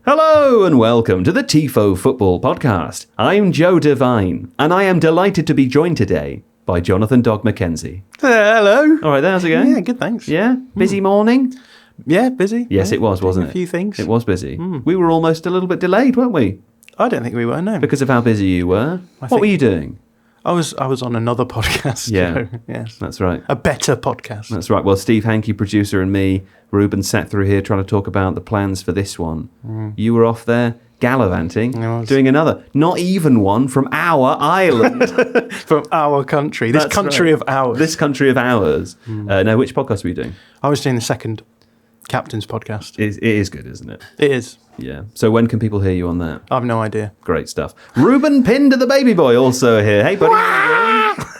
Hello and welcome to the Tifo Football Podcast. I'm Joe Devine, and I am delighted to be joined today by Jonathan Dog Mackenzie. Hello. All right, there, how's it going? Yeah, good, thanks. Yeah? Busy morning? Yeah, busy. Yes, it was, wasn't it? A few things. It was busy. We were almost a little bit delayed, weren't we? I don't think we were, no. Because of how busy you were. What were you doing? I was on another podcast. Yeah. Yes. That's right. A better podcast. That's right. Well, Steve Hankey, producer, and me, Reuben, sat through here trying to talk about the plans for this one. You were off there gallivanting, doing another, not even one from our island. From our country. This country of ours. This country of ours. Now, which podcast were you doing? I was doing the second Captain's podcast. It is good, isn't it? It is. Yeah. So when can people hear you on that? I have no idea. Great stuff. Reuben Pinder, the baby boy, also here. Hey, buddy.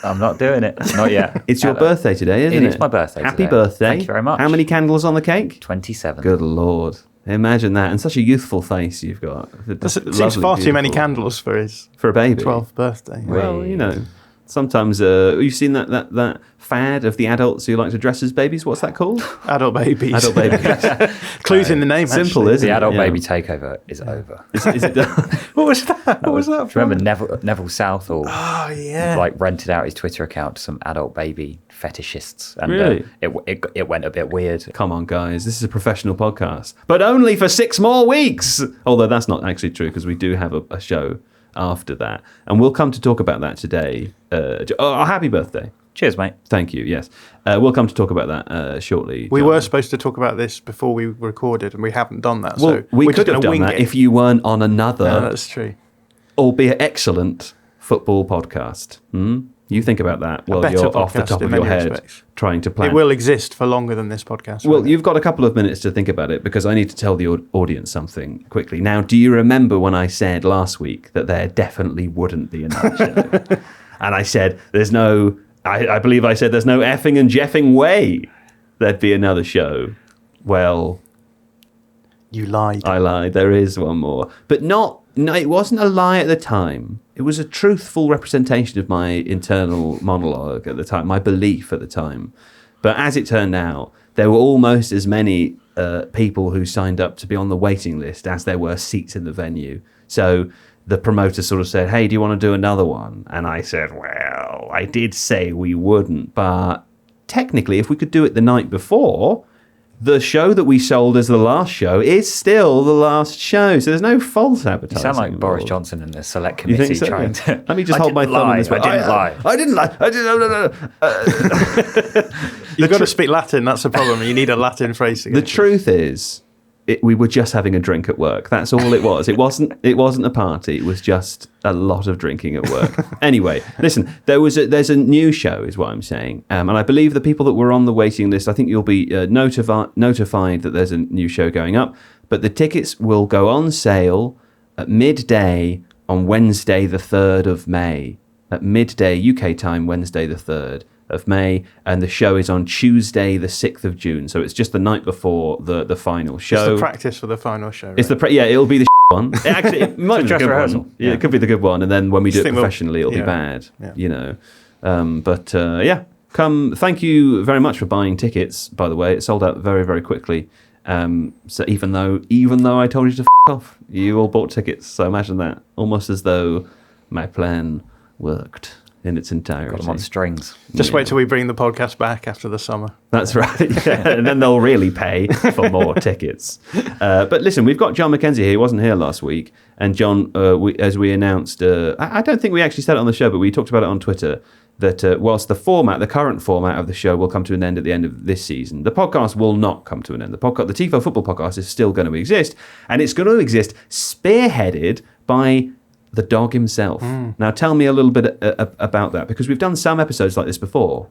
I'm not doing it. Not yet. It's your birthday today, isn't it? It is my birthday Happy today. birthday. Thank you very much. How many candles on the cake? 27. Good Lord. Imagine that. And such a youthful face you've got. That seems far too many candles for his for a baby. 12th birthday. Well, you know, sometimes you've seen that fad of the adults who like to dress as babies. What's that called? Adult babies. Adult babies. Clues in the name, Simple, actually. isn't it? The adult Yeah. baby takeover is over. Is it done? What was that? What was that Do you from? remember Neville Southall? Oh, yeah. Like rented out his Twitter account to some adult baby fetishists, and Really? it went a bit weird. Come on, guys. This is a professional podcast. But only for 6 more weeks. Although that's not actually true because we do have a show after that. And we'll come to talk about that today. Happy birthday. Cheers, mate. Thank you, yes. We'll come to talk about that shortly. We John. were supposed to talk about this before we recorded, and we haven't done that. Well, So we we're could just have gonna done wing that it. if you weren't on another, No, that's true. albeit excellent, football podcast. You think about that while better you're off the podcast top in of your many head respects. trying to plan. It will exist for longer than this podcast. Well, won't it? you've got a couple of minutes to think about it because I need to tell the audience something quickly. Now, do you remember when I said last week that there definitely wouldn't be another show? And I said, I believe I said there's no effing and jeffing way there'd be another show. Well, You lied. I lied. There is one more. But no, it wasn't a lie at the time. It was a truthful representation of my internal monologue at the time, my belief at the time. But as it turned out, there were almost as many people who signed up to be on the waiting list as there were seats in the venue. So the promoter sort of said, hey, do you want to do another one? And I said, well, I did say we wouldn't, but technically if we could do it the night before, the show that we sold as the last show is still the last show. So there's no false advertising. You sound like Boris involved. Johnson in the select You think committee so? trying Yeah. to... Let me just I hold my didn't thumb lie. in this way. I didn't lie. I didn't lie. I didn't. You've got to speak Latin. That's the problem. You need a Latin phrase to get The it. truth is, we were just having a drink at work. That's all it was. It wasn't a party. It was just a lot of drinking at work. Anyway, listen, there's a new show, is what I'm saying, and I believe the people that were on the waiting list, I think you'll be notified that there's a new show going up. But the tickets will go on sale at midday on Wednesday, the 3rd of May. At midday UK time, Wednesday, the 3rd of May, and the show is on Tuesday, the 6th of June. So it's just the night before the final show. It's the practice for the final show. Right? It's it'll be the one. Actually, it might be the dress good rehearsal. one. Yeah, it could be the good one, and then when we do it think we'll- professionally, it'll be yeah. bad. Yeah. You know, come. Thank you very much for buying tickets. By the way, it sold out very, very quickly. So even though I told you to off, you all bought tickets. So imagine that, almost as though my plan worked in its entirety. Got them on strings. Just wait till we bring the podcast back after the summer. That's right. Yeah. And then they'll really pay for more tickets. But listen, we've got Jon Mackenzie here. He wasn't here last week. And Jon, as we announced, I don't think we actually said it on the show, but we talked about it on Twitter, that whilst the current format of the show will come to an end at the end of this season, the podcast will not come to an end. The Tifo Football Podcast is still going to exist, and it's going to exist spearheaded by the dog himself. Now, tell me a little bit about that, because we've done some episodes like this before.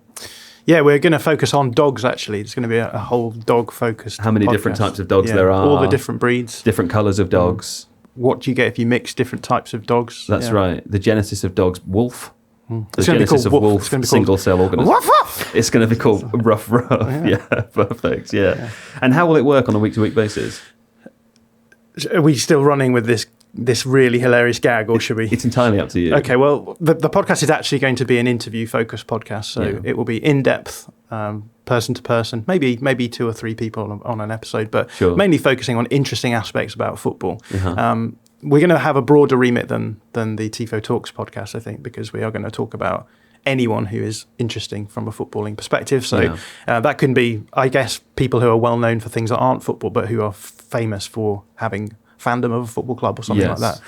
Yeah, we're going to focus on dogs, actually. It's going to be a whole dog-focused How many different types of dogs there are. All the different breeds. Different colours of dogs. What do you get if you mix different types of dogs? That's right. The genesis of dogs, wolf. The It's gonna be genesis called of Woof. wolf, It's gonna be called single-cell organism. Woof, woof. It's going to be called Ruff Ruff. Yeah, perfect. Yeah. And how will it work on a week-to-week basis? Are we still running with this this really hilarious gag, or should we? It's entirely up to you. Okay, well, the podcast is actually going to be an interview-focused podcast, so it will be in-depth, person to person, maybe 2 or 3 people on an episode, but mainly focusing on interesting aspects about football. We're going to have a broader remit than the Tifo Talks podcast, I think, because we are going to talk about anyone who is interesting from a footballing perspective. So that can be, I guess, people who are well known for things that aren't football, but who are famous for having fandom of a football club or something like that.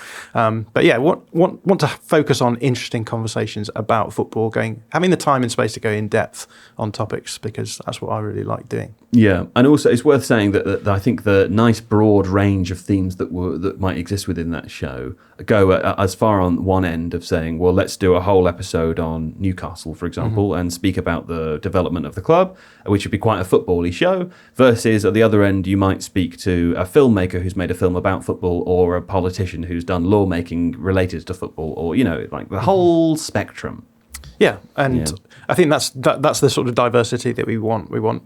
But yeah, want to focus on interesting conversations about football, having the time and space to go in depth on topics, because that's what I really like doing. Yeah, and also it's worth saying that I think the nice broad range of themes that might exist within that show go as far on one end of saying, well, let's do a whole episode on Newcastle, for example, and speak about the development of the club, which would be quite a football-y show, versus at the other end, you might speak to a filmmaker who's made a film about football, or a politician who's done lawmaking related to football, or, like the whole spectrum. Yeah, and I think that's the sort of diversity that we want. We want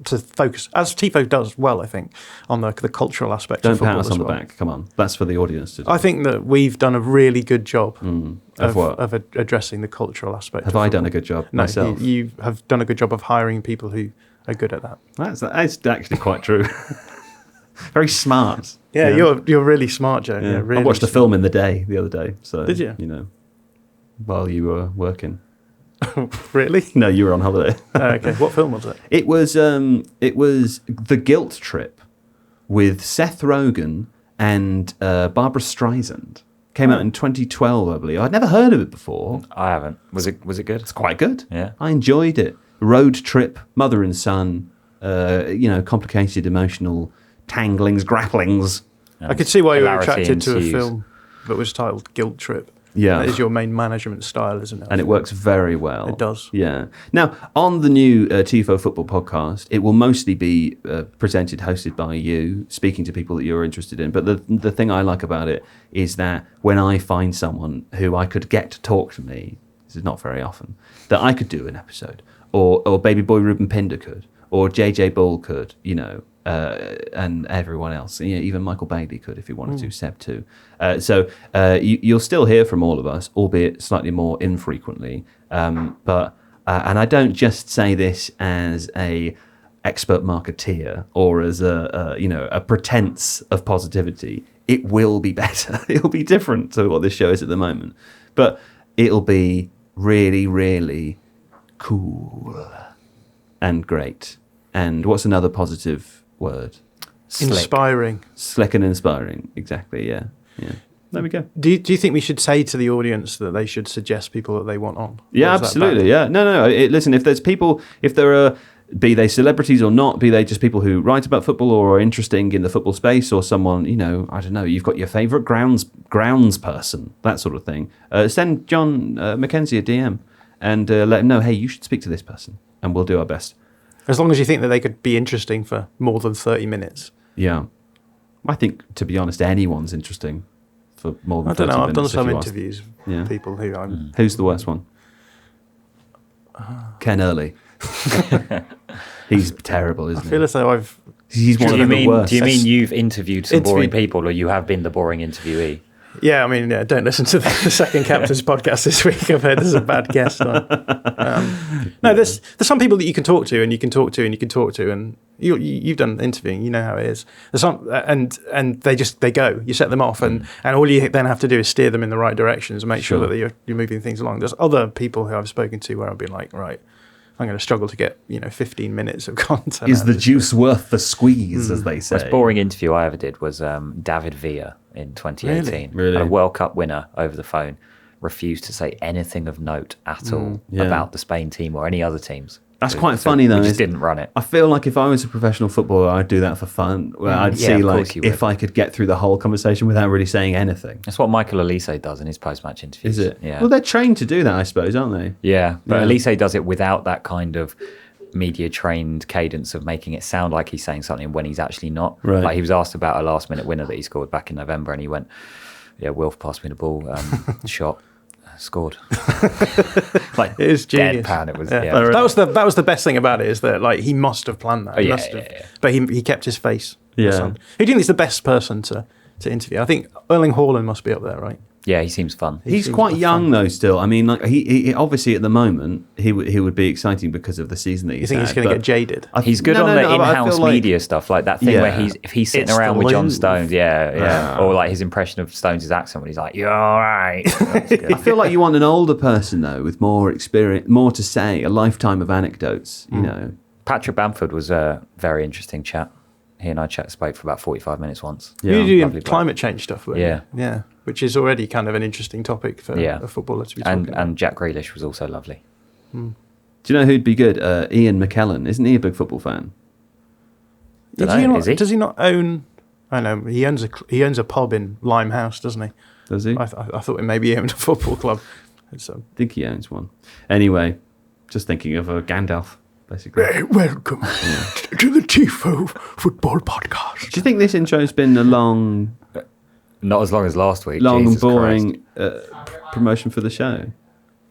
to focus, as Tifo does well, I think, on the cultural aspect of football. Don't pat us on the back. Come on, that's for the audience to do. I think that we've done a really good job of addressing the cultural aspect. Have I done a good job myself? You have done a good job of hiring people who are good at that. That's actually quite true. Very smart. Yeah, you're really smart, Joe. Yeah, really I watched a film in the other day. So did you? While you were working. Really? No, you were on holiday. Okay. What film was it? It was The Guilt Trip with Seth Rogen and Barbara Streisand. Came out in 2012, I believe. I'd never heard of it before. I haven't. Was it good? It's quite good. Yeah. I enjoyed it. Road trip, mother and son, complicated emotional tanglings, grapplings. I could see why you were Hilarity attracted to a ensues. film that was titled Guilt Trip. Yeah. That is your main management style, isn't it? And it works very well. It does. Yeah. Now, on the new Tifo Football podcast, it will mostly be hosted by you, speaking to people that you're interested in. But the thing I like about it is that when I find someone who I could get to talk to me, this is not very often, that I could do an episode, or baby boy Reuben Pinder could, or JJ Bull could, and everyone else. Even Michael Bailey could if he wanted to, Seb too. So you'll still hear from all of us, albeit slightly more infrequently. But I don't just say this as a expert marketeer or as a pretense of positivity. It will be better. It'll be different to what this show is at the moment, but it'll be really, really cool and great. And what's another positive word? Slick. Inspiring. Slick and inspiring. Exactly. Yeah. There we go. Do you think we should say to the audience that they should suggest people that they want on? Yeah, absolutely. Yeah. No. Listen, if there's people, if there are, be they celebrities or not, be they just people who write about football or are interesting in the football space, or someone, I don't know, you've got your favourite grounds person, that sort of thing. Send Jon Mackenzie a DM and let him know, hey, you should speak to this person, and we'll do our best. As long as you think that they could be interesting for more than 30 minutes. Yeah. I think, to be honest, anyone's interesting for more than 30 minutes. I don't know. I've done some interviews with people who I'm... Who's the worst one? Ken Early. He's terrible, isn't he? I feel as though I've... He's one of the worst. Do you mean you've interviewed some boring people, or you have been the boring interviewee? Yeah, I mean, don't listen to the Second Captain's podcast this week. I've heard there's a bad guest on. No, there's some people that you can talk to, and and you've done interviewing. You know how it is. There's some, and they go. You set them off, and all you then have to do is steer them in the right directions and make sure that you're moving things along. There's other people who I've spoken to where I've been like, right, I'm going to struggle to get 15 minutes of content. Is the juice worth the squeeze, as they say? The most boring interview I ever did was David Villa in 2018. Really? A World Cup winner over the phone, refused to say anything of note at all about the Spain team or any other teams. That's quite funny, though. We just didn't run it. I feel like if I was a professional footballer, I'd do that for fun. Where I'd see if I could get through the whole conversation without really saying anything. That's what Michael Elise does in his post-match interviews. Is it? Yeah. Well, they're trained to do that, I suppose, aren't they? Yeah, but Elise does it without that kind of media-trained cadence of making it sound like he's saying something when he's actually not. Right. Like he was asked about a last-minute winner that he scored back in November, and he went, Wilf passed me the ball, shot. Scored. Like it is genius. Deadpan. It was. That was the best thing about it, is that he must have planned that. But he kept his face. Yeah. Who do you think is the best person to to interview. I think Erling Haaland must be up there, right? Yeah, he seems fun. He's quite young though. Still, I mean, like he obviously at the moment he would be exciting because of the season that he's. You think he's going to get jaded? He's good on the in-house media stuff, like that thing where if he's sitting around with John Stones, or like his impression of Stones' accent when he's like, "You're all right." I feel like you want an older person though, with more experience, more to say, a lifetime of anecdotes. You know, Patrick Bamford was a very interesting chat. He and I spoke for about 45 minutes once. Yeah. You do climate change stuff, weren't you? Yeah. Which is already kind of an interesting topic for a footballer to be talking about. And Jack Grealish was also lovely. Do you know who'd be good? Ian McKellen. Isn't he a big football fan? Does he not own... I know, he owns a pub in Limehouse, doesn't he? Does he? I thought maybe he owned a football club. I think he owns one. Anyway, just thinking of Gandalf. Basically. Welcome to the Tifo Football Podcast. Do you think this intro's been a long... Not as long as last week. Long and boring promotion for the show?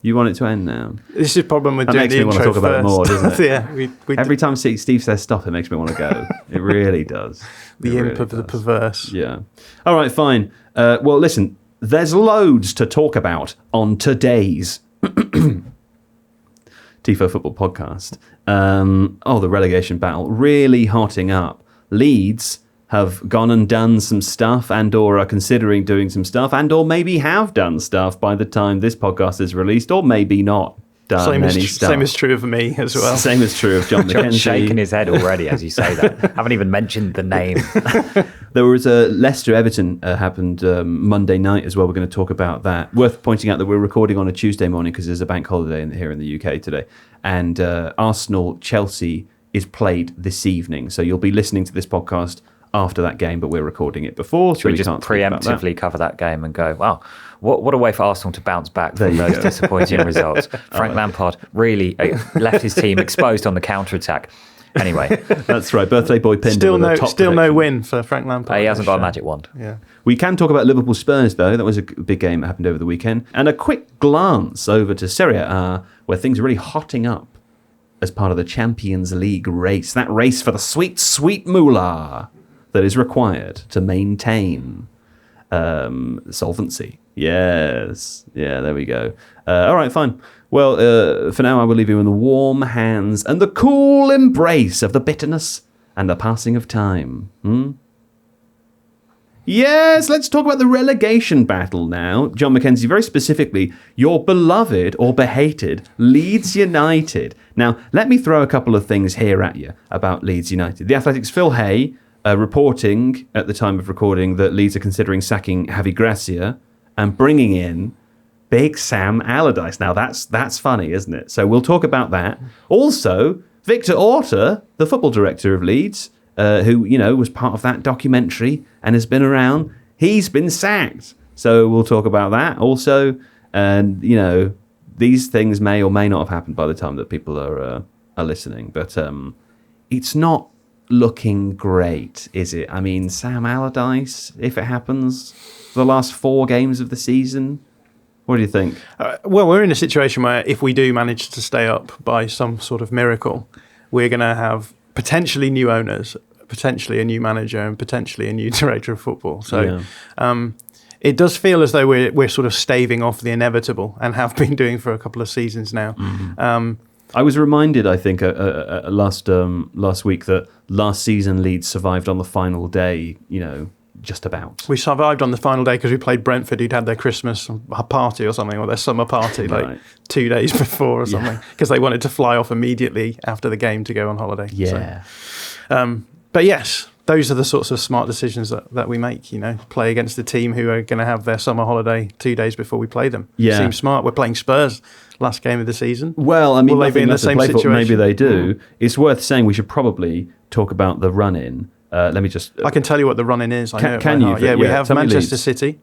You want it to end now? This is the problem with doing the intro first. That makes me want to talk about it more, doesn't it? Yeah. Every time Steve says stop, it makes me want to go. It really does. The imp of the perverse. Yeah. All right, fine. Well, listen, there's loads to talk about on today's... Tifo Football Podcast. The relegation battle really hotting up. Leeds have gone and done some stuff and or are considering doing some stuff and or maybe have done stuff by the time this podcast is released, or maybe not done any stuff. Same is true of me as well. Same is true of Jon Mackenzie. John's shaking his head already as you say that. Haven't even mentioned the name. There was a Leicester Everton happened Monday night as well. We're going to talk about that. Worth pointing out that we're recording on a Tuesday morning because there's a bank holiday here in the UK today. And Arsenal Chelsea is played this evening. So you'll be listening to this podcast after that game, but we're recording it before. So we just preemptively cover that game and go, wow, what a way for Arsenal to bounce back from those disappointing results. Frank Lampard really left his team exposed on the counter-attack. Anyway. That's right. Birthday boy Pinder. Still no win for Frank Lampard. He hasn't got a magic wand. Yeah. We can talk about Liverpool Spurs, though. That was a big game that happened over the weekend. And a quick glance over to Serie A, where things are really hotting up as part of the Champions League race. That race for the sweet, sweet moolah that is required to maintain solvency. Yes. Yeah, there we go. All right, fine. Well, for now, I will leave you in the warm hands and the cool embrace of the bitterness and the passing of time. Yes, let's talk about the relegation battle now. Jon Mackenzie, very specifically, your beloved or behated Leeds United. Now, let me throw a couple of things here at you about Leeds United. The Athletic's Phil Hay reporting at the time of recording that Leeds are considering sacking Javi Gracia and bringing in big Sam Allardyce. Now, that's funny, isn't it? So we'll talk about that. Also, Victor Orta, the football director of Leeds, who, was part of that documentary and has been around, he's been sacked. So we'll talk about that also. And, these things may or may not have happened by the time that people are listening. But it's not looking great, is it? I mean, Sam Allardyce, if it happens, for the last 4 games of the season, what do you think? Well, we're in a situation where if we do manage to stay up by some sort of miracle, we're going to have potentially new owners, potentially a new manager, and potentially a new director of football. So it does feel as though we're sort of staving off the inevitable and have been doing for a couple of seasons now. Mm-hmm. I was reminded, I think, last week that last season Leeds survived on the final day, just about. We survived on the final day because we played Brentford, who'd had their Christmas party or something, or their summer party right. 2 days before or something, because they wanted to fly off immediately after the game to go on holiday. Yeah. So, but yes, those are the sorts of smart decisions that we make, play against a team who are going to have their summer holiday 2 days before we play them. Yeah. Seems smart. We're playing Spurs last game of the season. Well, I mean, will they be in the same situation? Maybe they do. It's worth saying we should probably talk about the run-in. Let me just... I can tell you what the run-in is. Can you? Yeah, we have Manchester City.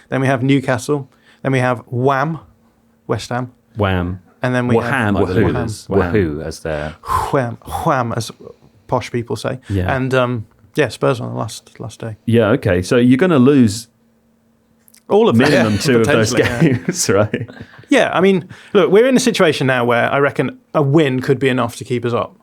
Then we have Newcastle. Then we have West Ham. Wham. And then we have... Wahoo, as their... Wham, as posh people say. Yeah. And, Spurs on the last day. Yeah, okay. So you're going to lose... all of minimum 2 of those games, right? Yeah, I mean, look, we're in a situation now where I reckon a win could be enough to keep us up.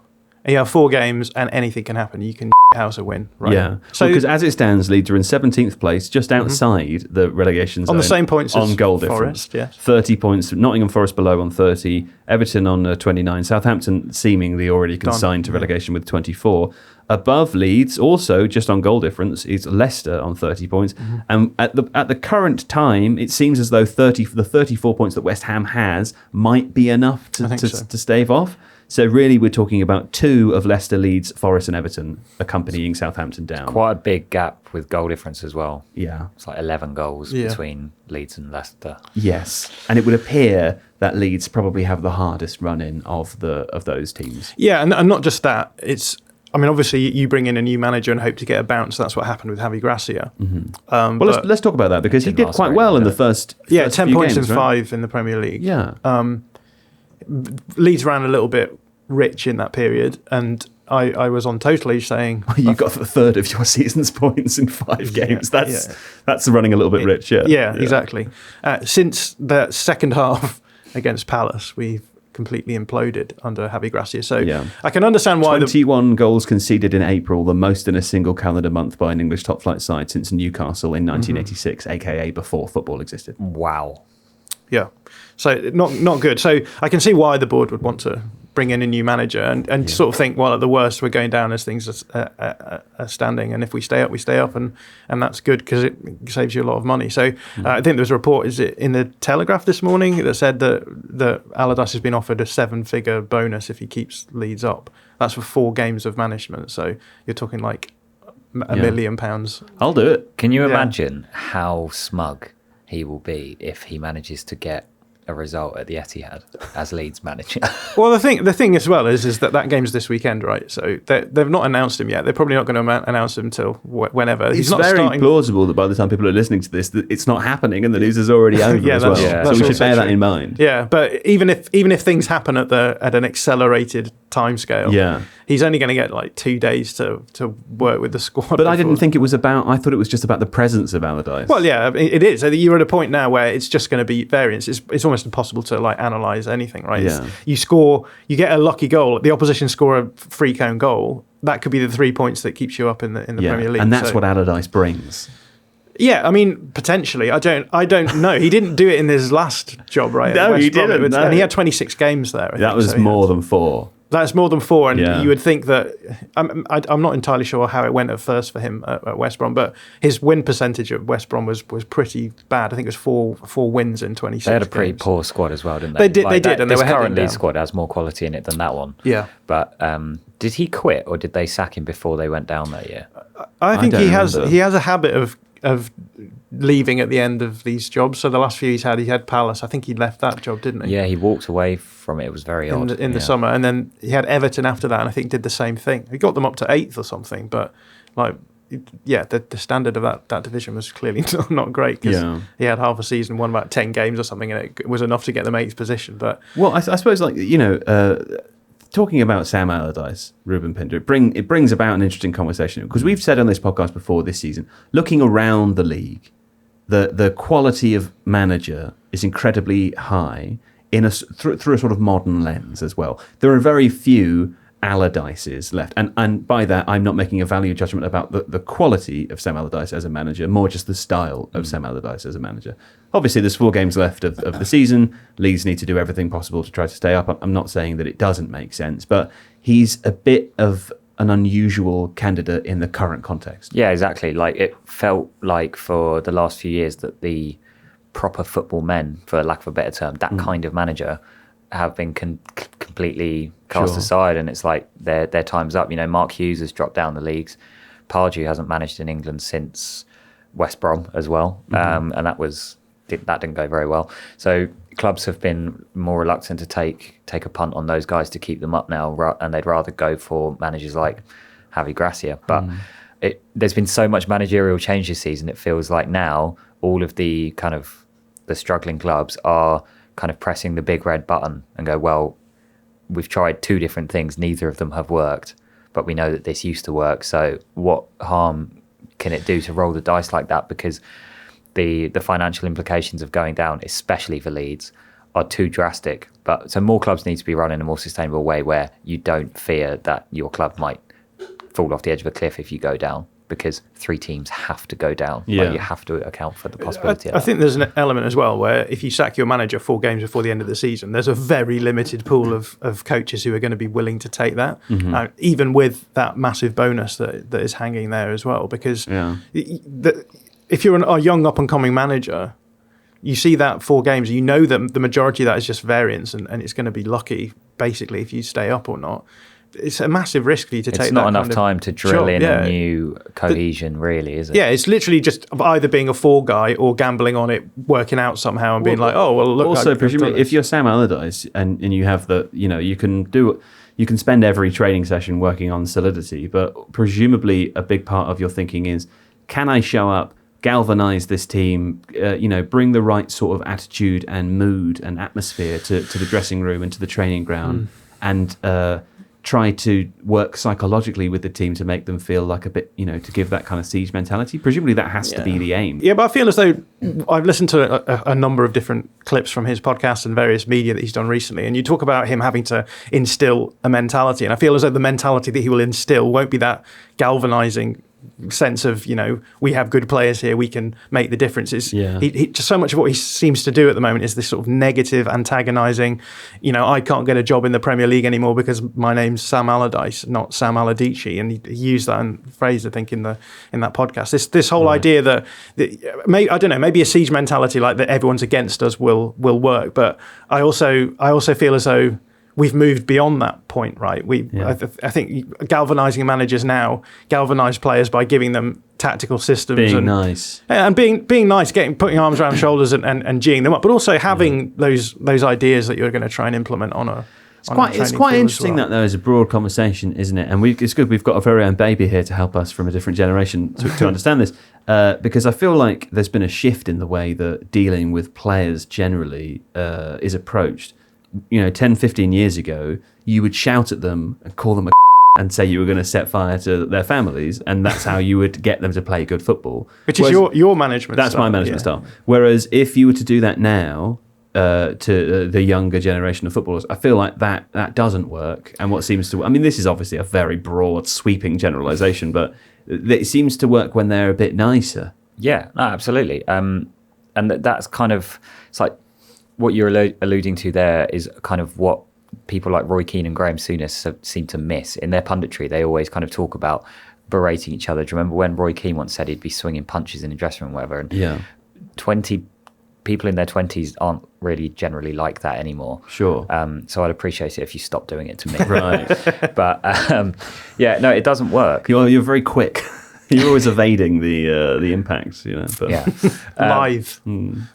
And you have 4 games and anything can happen. You can house a win, right? Yeah. So because as it stands, Leeds are in 17th place, just outside the relegation zone. On the same points on as goal Forest, difference. yes. 30 points. Nottingham Forest below on 30. Everton on 29. Southampton seemingly already consigned to relegation with 24. Above Leeds, also just on goal difference, is Leicester on 30 points. And at the current time, it seems as though the 34 points that West Ham has might be enough to stave off. So really, we're talking about 2 of Leicester, Leeds, Forest and Everton accompanying Southampton down. Quite a big gap with goal difference as well. Yeah. It's like 11 goals between Leeds and Leicester. Yes. And it would appear that Leeds probably have the hardest run-in of those teams. Yeah, and not just that. Obviously, you bring in a new manager and hope to get a bounce. That's what happened with Javi Gracia. Let's talk about that, because he did quite well in the first 10 points games, in 5 in the Premier League. Yeah. Leeds ran a little bit rich in that period, and I was on Total Age saying... You got a third of your season's points in 5 games. That's running a little bit rich, Yeah, exactly. Since the second half against Palace, we've completely imploded under Javi Gracia. So I can understand why... 21 goals conceded in April, the most in a single calendar month by an English top-flight side since Newcastle in 1986, a.k.a. before football existed. Wow. Yeah. So not good. So I can see why the board would want to bring in a new manager and sort of think, well, at the worst, we're going down as things are standing, and if we stay up, we stay up, and that's good because it saves you a lot of money. So I think there was a report, is it in the Telegraph this morning, that said that Allardyce has been offered a 7-figure bonus if he keeps Leeds up. That's for 4 games of management. So you're talking like £1 million. I'll do it. Can you imagine how smug he will be if he manages to get a result at the Etihad as Leeds manager? Well, the thing as well is that game's this weekend, right? So they've not announced him yet. They're probably not going to announce him until whenever. It's very plausible that by the time people are listening to this, that it's not happening and the news is already over as well. Yeah. So we should bear that in mind. Yeah, but even if things happen at an accelerated timescale, he's only going to get like 2 days to work with the squad. But I didn't think it was about. I thought it was just about the presence of Allardyce. Well, yeah, it is. You're at a point now where it's just going to be variance. It's almost impossible to like analyze anything, right? Yeah. You get a lucky goal. The opposition score a free cone goal. That could be the 3 points that keeps you up in the Premier League. And that's what Allardyce brings. Yeah, I mean, potentially. I don't know. He didn't do it in his last job, right? No, he didn't. And he had 26 games there. That was more than 4. That's more than 4, and you would think that... I'm not entirely sure how it went at first for him at West Brom, but his win percentage at West Brom was pretty bad. I think it was 4 wins in 26 They had a pretty poor squad as well, didn't they? They did, and they were current Leeds Leeds squad has more quality in it than that one. Yeah. But did he quit, or did they sack him before they went down that year? I think he has a habit of leaving at the end of these jobs. So the last few he had Palace. I think he left that job, didn't he? Yeah, he walked away from it. It was very odd. In the summer. And then he had Everton after that, and I think did the same thing. He got them up to 8th or something, but the standard of that division was clearly not great, because he had half a season, won about 10 games or something, and it was enough to get them 8th position. But I suppose, talking about Sam Allardyce, Reuben Pinder, it brings about an interesting conversation, because we've said on this podcast before this season, looking around the league, the quality of manager is incredibly high through a sort of modern lens as well. There are very few Allardyces left, and by that I'm not making a value judgment about the quality of Sam Allardyce as a manager, more just the style of Sam Allardyce as a manager. Obviously, there's 4 games left of the season. Leeds need to do everything possible to try to stay up. I'm not saying that it doesn't make sense, but he's a bit of an unusual candidate in the current context. Yeah, exactly. Like, it felt like for the last few years that the proper football men, for lack of a better term, that kind of manager, have been completely cast aside, and it's like their time's up. Mark Hughes has dropped down the leagues. Pardew hasn't managed in England since West Brom as well, and that didn't go very well. So clubs have been more reluctant to take a punt on those guys to keep them up now, and they'd rather go for managers like Javi Gracia. But there's been so much managerial change this season. It feels like now all of the kind of the struggling clubs are kind of pressing the big red button and go, well, we've tried 2 different things, neither of them have worked, but we know that this used to work, so what harm can it do to roll the dice like that? Because the financial implications of going down, especially for Leeds, are too drastic. So more clubs need to be run in a more sustainable way, where you don't fear that your club might fall off the edge of a cliff if you go down, because 3 teams have to go down. Yeah. Like, you have to account for the possibility of I that. think there's an element as well where if you sack your manager 4 games before the end of the season, there's a very limited pool of coaches who are going to be willing to take that, even with that massive bonus that is hanging there as well. Because if you're a young up-and-coming manager, you see that 4 games, you know that the majority of that is just variance, and it's going to be lucky, basically, if you stay up or not. It's a massive risk for you to take. It's not enough time to drill in a new cohesion, really, is it? Yeah, it's literally just either being a fall guy or gambling on it, working out somehow, and being like, oh, well, look. Also, presumably, if you're Sam Allardyce and you have you can spend every training session working on solidity, but presumably a big part of your thinking is, can I show up, galvanize this team, bring the right sort of attitude and mood and atmosphere to the dressing room and to the training ground, and try to work psychologically with the team to make them feel like a bit, to give that kind of siege mentality. Presumably that has to be the aim. Yeah, but I feel as though I've listened to a number of different clips from his podcast and various media that he's done recently, and you talk about him having to instill a mentality, and I feel as though the mentality that he will instill won't be that galvanizing sense of, we have good players here, we can make the differences. He just so much of what he seems to do at the moment is this sort of negative, antagonizing, I can't get a job in the Premier League anymore because my name's Sam Allardyce, not Sam Allardyce. And he used that phrase, I think, in that podcast. This whole idea that I don't know, maybe a siege mentality like that everyone's against us will work. But I also feel as though we've moved beyond that point, right? I think galvanizing managers now galvanize players by giving them tactical systems, being nice, and being nice, putting arms around shoulders and geeing them up, but also having those ideas that you're going to try and implement on a. It's quite interesting that there is a broad conversation, isn't it? And it's good we've got a very own baby here to help us from a different generation to understand this, because I feel like there's been a shift in the way that dealing with players generally is approached. 10, 15 years ago, you would shout at them and call them and say you were going to set fire to their families, and that's how you would get them to play good football. Which is your management style. That's my management style. Whereas if you were to do that now to the younger generation of footballers, I feel like that doesn't work. And what seems to... this is obviously a very broad, sweeping generalisation, but it seems to work when they're a bit nicer. Yeah, no, absolutely. And that's kind of... It's like... What you're alluding to there is kind of what people like Roy Keane and Graham Souness seem to miss in their punditry. They always kind of talk about berating each other. Do you remember when Roy Keane once said he'd be swinging punches in the dressing room or whatever? And 20 people in their 20s aren't really generally like that anymore. Sure. So I'd appreciate it if you stopped doing it to me. Right. But no, it doesn't work. You're very quick. You're always evading the impacts, But, yeah, live.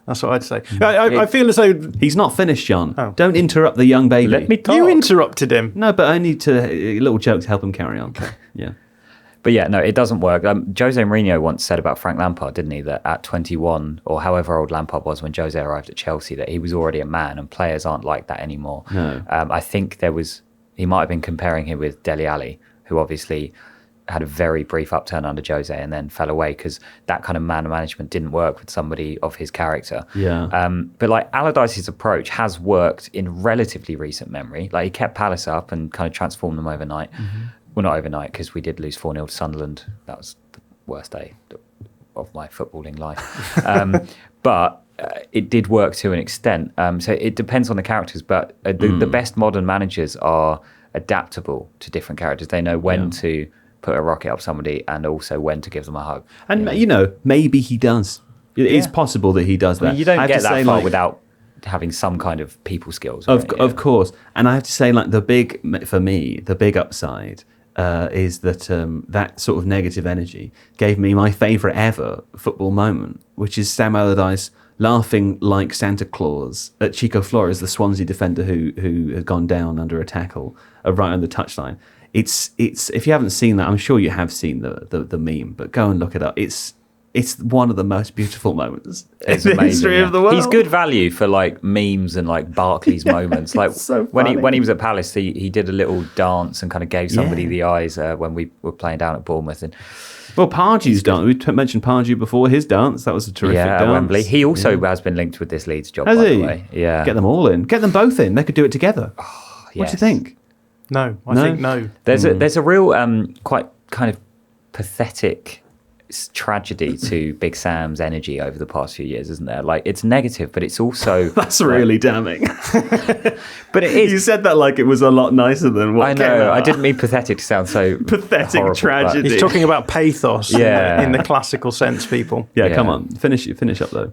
That's what I'd say. I feel as though he's not finished, John. Oh. Don't interrupt the young baby. Let me talk. You interrupted him. No, but only to little jokes help him carry on. Okay. Yeah. But yeah, no, it doesn't work. Jose Mourinho once said about Frank Lampard, didn't he, that at 21 or however old Lampard was when Jose arrived at Chelsea, that he was already a man, and players aren't like that anymore. No. I think he might have been comparing him with Dele Alli, who obviously had a very brief upturn under Jose and then fell away because that kind of man management didn't work with somebody of his character. Yeah. But like Allardyce's approach has worked in relatively recent memory. Like he kept Palace up and kind of transformed them overnight. Mm-hmm. Well, not overnight, because we did lose 4-0 to Sunderland. That was the worst day of my footballing life. But it did work to an extent. So it depends on the characters, but the best modern managers are adaptable to different characters. They know when to put a rocket up somebody and also when to give them a hug. And, maybe he does. It is possible that he does that. You don't get that far without having some kind of people skills. Right? Of course. And I have to say, the big upside is that that sort of negative energy gave me my favourite ever football moment, which is Sam Allardyce laughing like Santa Claus at Chico Flores, the Swansea defender who had gone down under a tackle right on the touchline. It's if you haven't seen that, I'm sure you have seen the meme, but go and look it up. It's one of the most beautiful moments in the history of the world. He's good value for memes and Barclays moments. So when he was at Palace, he did a little dance and kind of gave somebody the eyes when we were playing down at Bournemouth. And well, Pardew's dance. We mentioned Pardew before. His dance, that was a terrific dance. Wembley. He also has been linked with this Leeds job, by the way. Yeah, get them all in. Get them both in. They could do it together. Oh, yes. What do you think? No, I think no. There's a real quite kind of pathetic tragedy to Big Sam's energy over the past few years, isn't there? Like, it's negative, but it's also that's really damning. But it is. You said that like it was a lot nicer than what I know. I didn't mean pathetic to sound so pathetic horrible, tragedy. He's talking about pathos, in the classical sense, people. Yeah, come on, finish up though.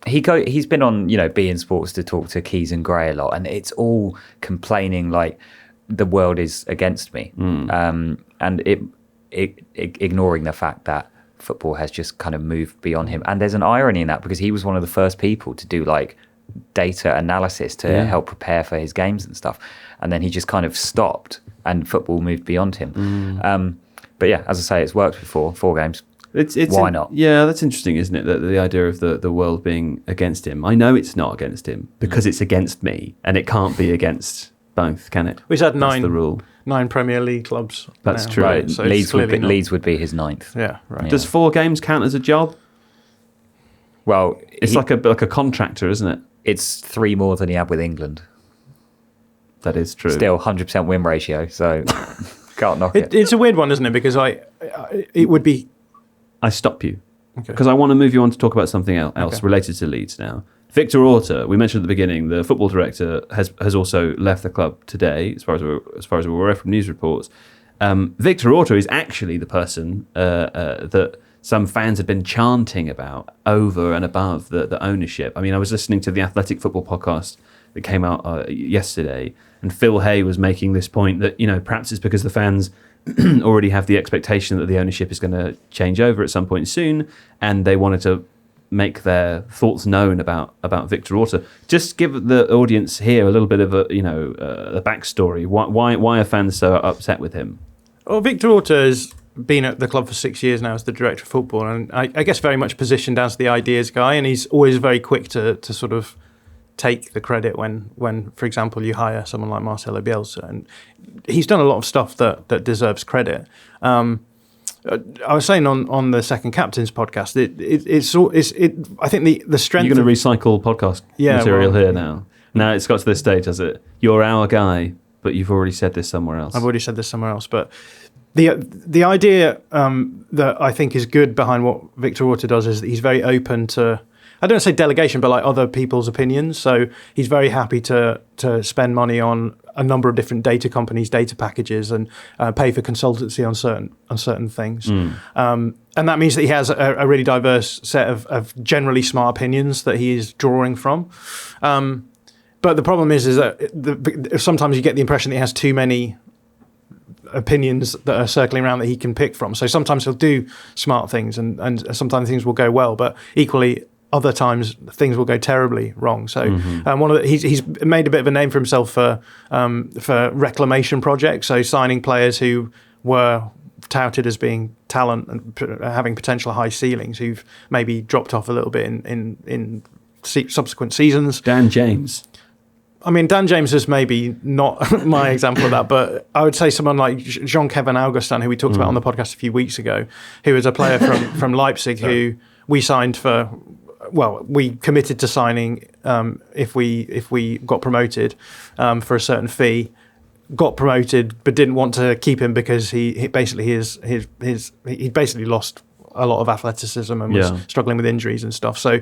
He's been on, beIN Sports to talk to Keys and Gray a lot, and it's all complaining like the world is against me, and it ignoring the fact that football has just kind of moved beyond him. And there's an irony in that, because he was one of the first people to do like data analysis to help prepare for his games and stuff, and then he just kind of stopped and football moved beyond him. But yeah, as I say, it's worked before, 4 games. Why not? Yeah, that's interesting, isn't it? That the idea of the world being against him. I know it's not against him because it's against me, and it can't be against both, can it? We've had the rule. 9 Premier League clubs. That's now, true. Right? So Leeds would be his 9th. Yeah, right. Does 4 games count as a job? Well, it's like a contractor, isn't it? It's 3 more than he had with England. That is true. Still 100% win ratio, so can't knock it. It's a weird one, isn't it? Because it would be. I stop you because I want to move you on to talk about something else related to Leeds now. Victor Orta, we mentioned at the beginning, the football director has also left the club today, as far as we're aware from news reports. Victor Orta is actually the person that some fans had been chanting about over and above the ownership. I mean, I was listening to the Athletic Football podcast that came out yesterday, and Phil Hay was making this point that, perhaps it's because the fans already have the expectation that the ownership is going to change over at some point soon, and they wanted to make their thoughts known about Victor Orta. Just give the audience here a little bit of a backstory. Why are fans so upset with him? Well, Victor Orta has been at the club for 6 years now as the director of football, and I guess very much positioned as the ideas guy, and he's always very quick to sort of take the credit when, for example, you hire someone like Marcelo Bielsa, and he's done a lot of stuff that deserves credit. I was saying on the Second Captains podcast, I think the strength. You're going to recycle podcast material here now. Now it's got to this stage, has it? You're our guy, but you've already said this somewhere else. I've already said this somewhere else, but the idea that I think is good behind what Victor Orta does is that he's very open to, I don't say delegation, but like other people's opinions. So he's very happy to spend money on a number of different data companies, data packages, and pay for consultancy on certain things. And that means that he has a really diverse set of generally smart opinions that he is drawing from. But the problem is that sometimes you get the impression that he has too many opinions that are circling around that he can pick from. So sometimes he'll do smart things, and sometimes things will go well, but equally other times things will go terribly wrong. So he's made a bit of a name for himself for reclamation projects. So signing players who were touted as being talent and having potential high ceilings, who've maybe dropped off a little bit in subsequent seasons. Dan James. I mean, Dan James is maybe not my example of that, but I would say someone like Jean-Kevin Augustin, who we talked about on the podcast a few weeks ago, who is a player from Leipzig who we signed for. Well, we committed to signing if we got promoted for a certain fee. Got promoted, but didn't want to keep him because he basically lost a lot of athleticism and was struggling with injuries and stuff. So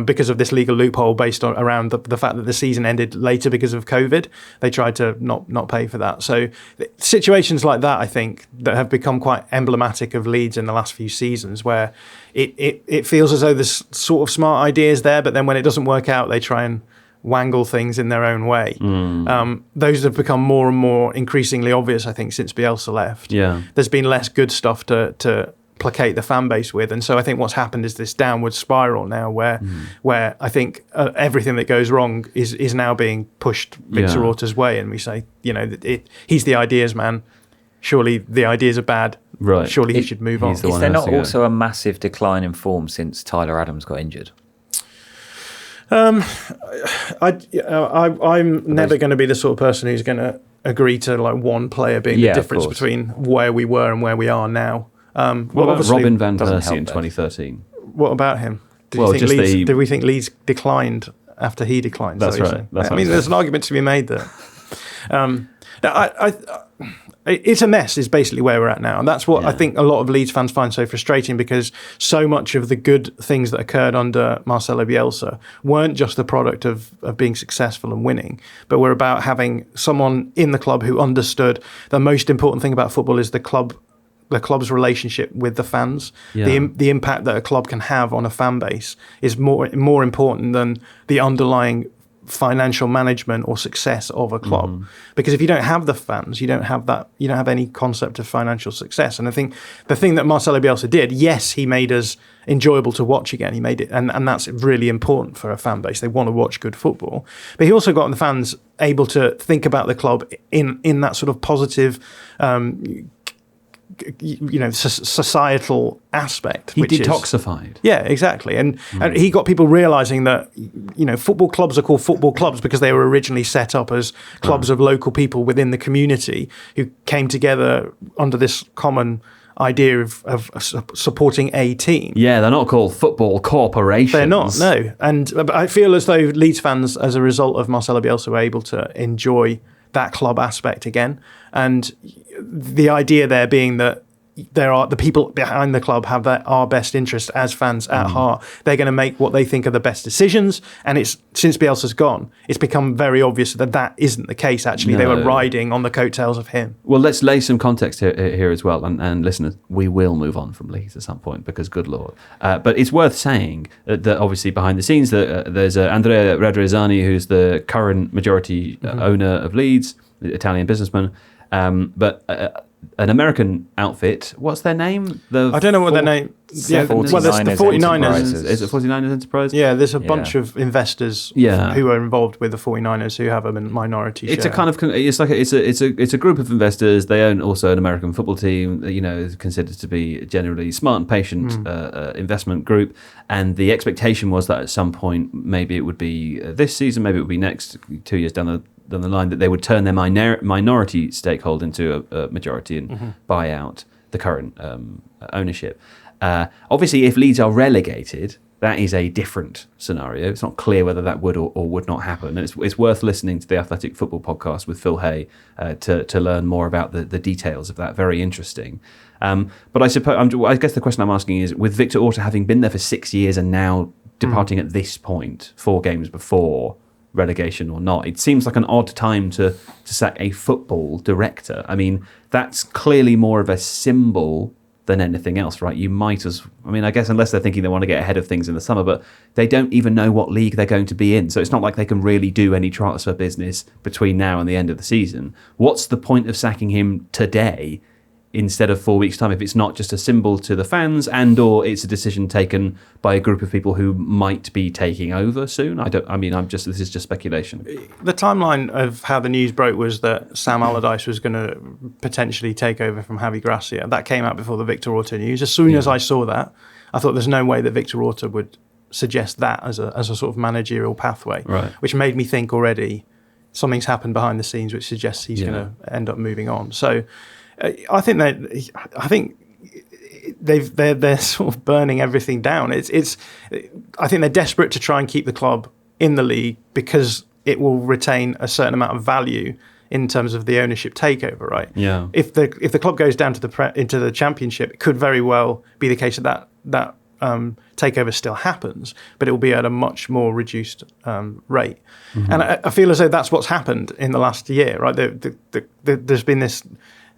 because of this legal loophole based around the fact that the season ended later because of COVID, they tried to not pay for that. So situations like that, I think, that have become quite emblematic of Leeds in the last few seasons, where it feels as though there's sort of smart ideas there, but then when it doesn't work out, they try and wangle things in their own way. Those have become more and more increasingly obvious, I think, since Bielsa left. Yeah. There's been less good stuff to placate the fan base with, and so I think what's happened is this downward spiral now where I think everything that goes wrong is now being pushed Victor Orta's way, and we say, he's the ideas man, surely the ideas are bad, right? Surely he should move on. Is there not also a massive decline in form since Tyler Adams got injured? I'm never going to be the sort of person who's going to agree to like one player being the difference between where we were and where we are now. What about Robin van Persie in 2013? What about him? Did we think Leeds declined after he declined? That's right. I mean, there's an argument to be made there. It's a mess is basically where we're at now. And that's what I think a lot of Leeds fans find so frustrating, because so much of the good things that occurred under Marcelo Bielsa weren't just the product of being successful and winning, but were about having someone in the club who understood the most important thing about football is the club's relationship with the fans. The impact that a club can have on a fan base is more important than the underlying financial management or success of a club, because if you don't have the fans, you don't have any concept of financial success. And I think the thing that Marcelo Bielsa did, yes, he made us enjoyable to watch again. He made it, and that's really important for a fan base. They want to watch good football, but he also got the fans able to think about the club in that sort of positive societal aspect. He detoxified. Yeah, exactly. And he got people realising that, football clubs are called football clubs because they were originally set up as clubs of local people within the community who came together under this common idea of supporting a team. Yeah, they're not called football corporations. They're not, no. But I feel as though Leeds fans, as a result of Marcelo Bielsa, were able to enjoy that club aspect again. And the idea there being that the people behind the club have our best interest as fans at heart. They're going to make what they think are the best decisions. And it's since Bielsa's gone, it's become very obvious that isn't the case. Actually, they were riding on the coattails of him. Well, let's lay some context here as well. And listeners, we will move on from Leeds at some point because, good Lord. But it's worth saying that obviously behind the scenes, there's Andrea Radrizzani, who's the current majority owner of Leeds, the Italian businessman. But an American outfit, what's their name? I don't know what their name. Yeah, well, there's the 49ers. Is it 49ers Enterprise? Yeah, there's a bunch of investors who are involved with the 49ers who have a minority share. It's a kind of it's a group of investors. They own also an American football team. Considered to be generally smart and patient investment group. And the expectation was that at some point, maybe it would be this season, maybe it would be next 2 years down the line, that they would turn their minority stakeholder into a majority and buy out the current ownership. Obviously, if Leeds are relegated, that is a different scenario. It's not clear whether that would or would not happen. And it's worth listening to the Athletic Football podcast with Phil Hay to learn more about the details of that. Very interesting. But I guess the question I'm asking is, with Victor Orta having been there for 6 years and now departing at this point, 4 games before relegation or not, it seems like an odd time to sack a football director. I mean, that's clearly more of a symbol than anything else, right? I guess unless they're thinking they want to get ahead of things in the summer, but they don't even know what league they're going to be in. So it's not like they can really do any transfer business between now and the end of the season. What's the point of sacking him today instead of 4 weeks' time if it's not just a symbol to the fans or it's a decision taken by a group of people who might be taking over soon? This is just speculation. The timeline of how the news broke was that Sam Allardyce was going to potentially take over from Javi Gracia. That came out before the Victor Orta news. As soon as I saw that, I thought there's no way that Victor Orta would suggest that as a sort of managerial pathway, right, which made me think already something's happened behind the scenes which suggests he's going to end up moving on. So I think they're sort of burning everything down. I think they're desperate to try and keep the club in the league because it will retain a certain amount of value in terms of the ownership takeover, right? Yeah. If the club goes down to into the Championship, it could very well be the case that takeover still happens, but it will be at a much more reduced rate. And I feel as though that's what's happened in the last year, right? There's been this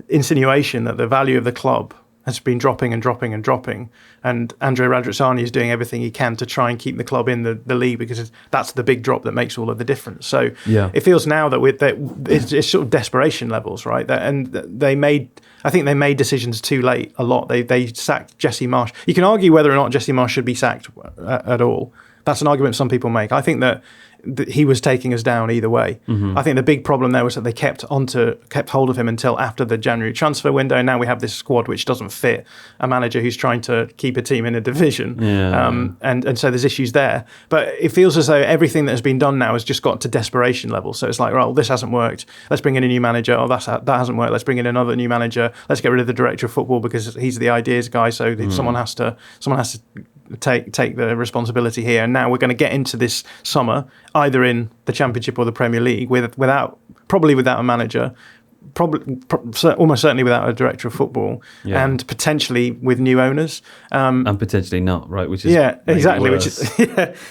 insinuation that the value of the club has been dropping and dropping and dropping, and Andrea Radrizzani is doing everything he can to try and keep the club in the league because that's the big drop that makes all of the difference. So it feels now that it's sort of desperation levels, right? And I think they made decisions too late a lot. They sacked Jesse Marsch. You can argue whether or not Jesse Marsch should be sacked at all. That's an argument some people make. I think that he was taking us down either way. I think the big problem there was that they kept hold of him until after the January transfer window. And now we have this squad which doesn't fit a manager who's trying to keep a team in a division. And so there's issues there. But it feels as though everything that has been done now has just got to desperation level. So it's like, well, this hasn't worked. Let's bring in a new manager. Oh, that hasn't worked. Let's bring in another new manager. Let's get rid of the director of football because he's the ideas guy. So someone has to take the responsibility here. And now we're going to get into this summer either in the Championship or the Premier League without a manager, almost certainly without a director of football, and potentially with new owners, and potentially not, right? Which is exactly, which is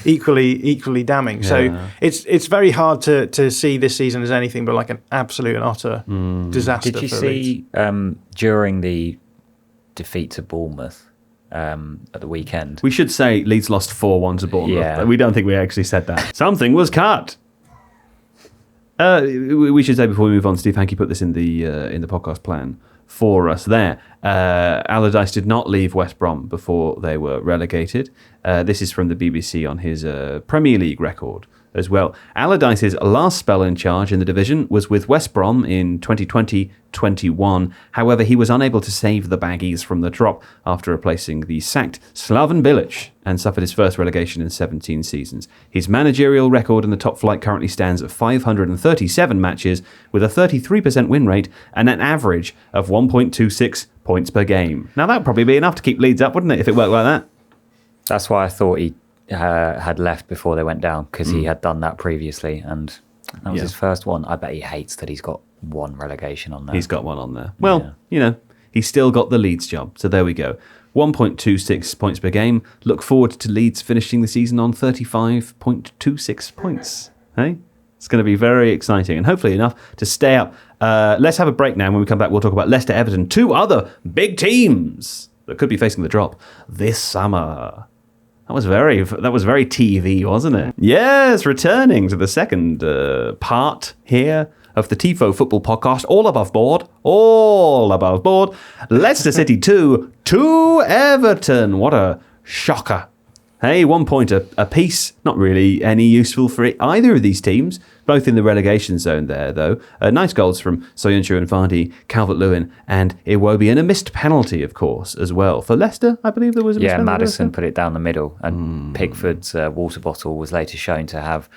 equally damning. Yeah. So it's very hard to see this season as anything but like an absolute and utter disaster. Did you see during the defeat to Bournemouth at the weekend? We should say Leeds lost 4-1 to Bournemouth. Yeah. We don't think we actually said that. Something was cut. We should say before we move on, Steve Hankey put this in the podcast plan for us there. Allardyce did not leave West Brom before they were relegated. This is from the BBC on his Premier League record as well. Allardyce's last spell in charge in the division was with West Brom in 2020-21. However, he was unable to save the Baggies from the drop after replacing the sacked Slaven Bilic and suffered his first relegation in 17 seasons. His managerial record in the top flight currently stands at 537 matches with a 33% win rate and an average of 1.26 points per game. Now, that would probably be enough to keep Leeds up, wouldn't it, if it worked like that? That's why I thought he had left before they went down, because he had done that previously, and that was his first one. I bet he hates that he's got one relegation on there. He's got one on there. Well, he's still got the Leeds job, so there we go. 1.26 points per game. Look forward to Leeds finishing the season on 35.26 points. Hey? It's going to be very exciting and hopefully enough to stay up. Let's have a break now. When we come back, we'll talk about Leicester Everton, two other big teams that could be facing the drop this summer. That was very TV, wasn't it? Yes, returning to the second part here of the Tifo Football Podcast. All above board. Leicester City 2 Everton. What a shocker. Hey, 1 point a piece. Not really any useful for either of these teams. Both in the relegation zone there, though. Nice goals from Soyuncu and Vardy, Calvert-Lewin and Iwobi. And a missed penalty, of course, as well. For Leicester, I believe there was a missed penalty. Yeah, Maddison put it down the middle. And Pickford's water bottle was later shown to have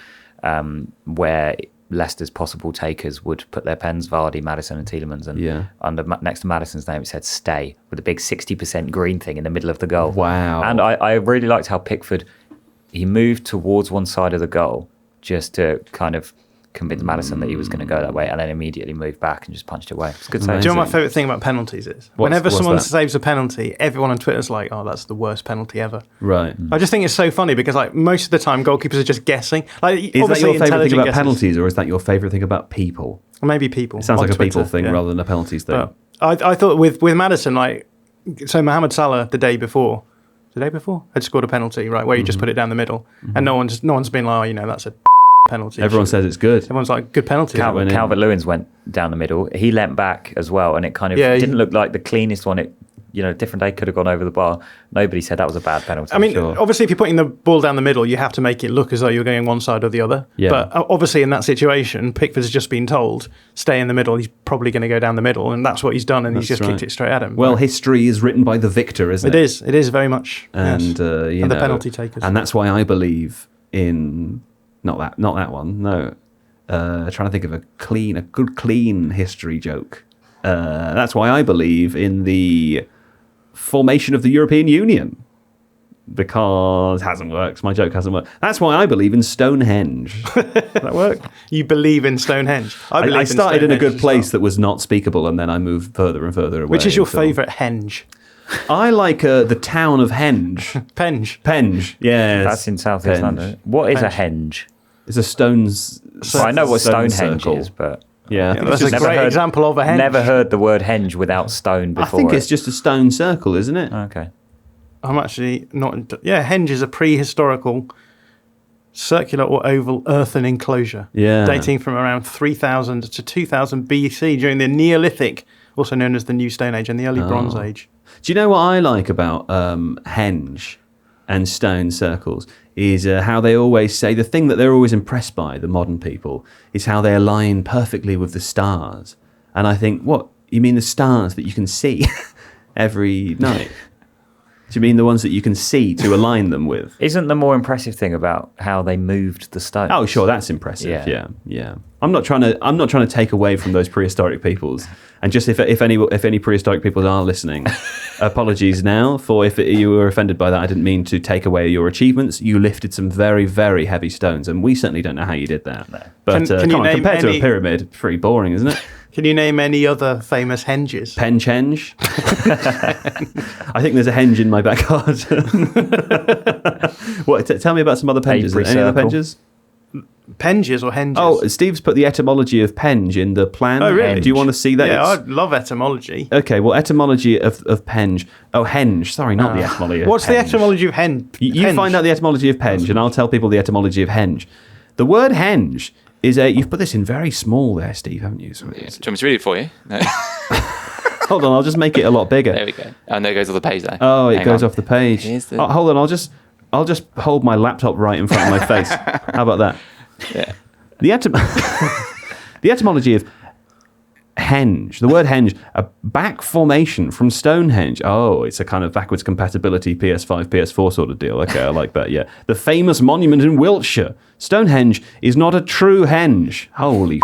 where Leicester's possible takers would put their pens, Vardy, Maddison and Tielemans, and next to Maddison's name it said stay, with a big 60% green thing in the middle of the goal. Wow. And I really liked how Pickford, he moved towards one side of the goal just to kind of convince Maddison that he was going to go that way, and then immediately moved back and just punched it away. It's good. Do you know what my favourite thing about penalties is? Whenever someone saves a penalty, everyone on Twitter's like, "Oh, that's the worst penalty ever." Right. I just think it's so funny because, like, most of the time, goalkeepers are just guessing. Like, is that your favourite thing about penalties, or is that your favourite thing about people? Maybe people. It sounds like a people thing rather than a penalties thing. But I thought with Maddison, like, so Mohamed Salah the day before had scored a penalty, right, where you just put it down the middle, and no one's been like, that's a penalty. Everyone says it's good. Everyone's like, good penalty. Calvert-Lewin's went down the middle. He leant back as well, and it kind of didn't look like the cleanest one. It, different day could have gone over the bar. Nobody said that was a bad penalty. I mean, obviously, if you're putting the ball down the middle, you have to make it look as though you're going one side or the other. Yeah. But obviously, in that situation, Pickford's just been told, stay in the middle. He's probably going to go down the middle, and that's what he's done, and he's just kicked it straight at him. Well, history is written by the victor, isn't it? It is very much. And, and the penalty takers. And that's why I believe in... Not that one. No, trying to think of a good clean history joke. That's why I believe in the formation of the European Union, because it hasn't worked. My joke hasn't worked. That's why I believe in Stonehenge. Does that work? You believe in Stonehenge? I started in a good place that was not speakable, and then I moved further and further away. Which is your favourite henge? I like the town of Henge. Penge. Yes. That's in South East London. What is a henge? It's a stone's... I know what Stonehenge is, but... Yeah, that's a great example of a henge. Never heard the word henge without stone before. I think it's just a stone circle, isn't it? Okay. I'm actually not... henge is a prehistorical circular or oval earthen enclosure dating from around 3000 to 2000 BC during the Neolithic, also known as the New Stone Age, and the Early Bronze Age. Do you know what I like about henge and stone circles is how they always say, the thing that they're always impressed by, the modern people, is how they align perfectly with the stars. And I think, what, you mean the stars that you can see every night? Do you mean the ones that you can see to align them with? Isn't the more impressive thing about how they moved the stones? Oh, sure, that's impressive. Yeah. I'm not trying to take away from those prehistoric peoples. And just if any prehistoric people are listening, apologies now for if you were offended by that. I didn't mean to take away your achievements. You lifted some very, very heavy stones, and we certainly don't know how you did that. No. But compared to a pyramid, pretty boring, isn't it? Can you name any other famous henges? Penge. I think there's a henge in my back garden. Tell me about some other penges. Any other penges? Penges or henges? Oh, Steve's put the etymology of penge in the plan. Oh, really? Do you want to see that? Yeah, I love etymology. Okay, well, etymology of penge. Oh, henge. Sorry, not the etymology of What's penge. the etymology of henge? You find out the etymology of penge, and I'll tell people the etymology of henge. The word henge is you've put this in very small there, Steve, haven't you? So do you want me to read it for you? No. Hold on, I'll just make it a lot bigger. There we go. Oh, no, it goes off the page there. Oh, it goes off the page. The... hold on, I'll just hold my laptop right in front of my face. How about that? Yeah. The etymology of henge, the word henge, a back formation from Stonehenge. Oh, it's a kind of backwards compatibility PS5, PS4 sort of deal. Okay, I like that, yeah. The famous monument in Wiltshire. Stonehenge is not a true henge. Holy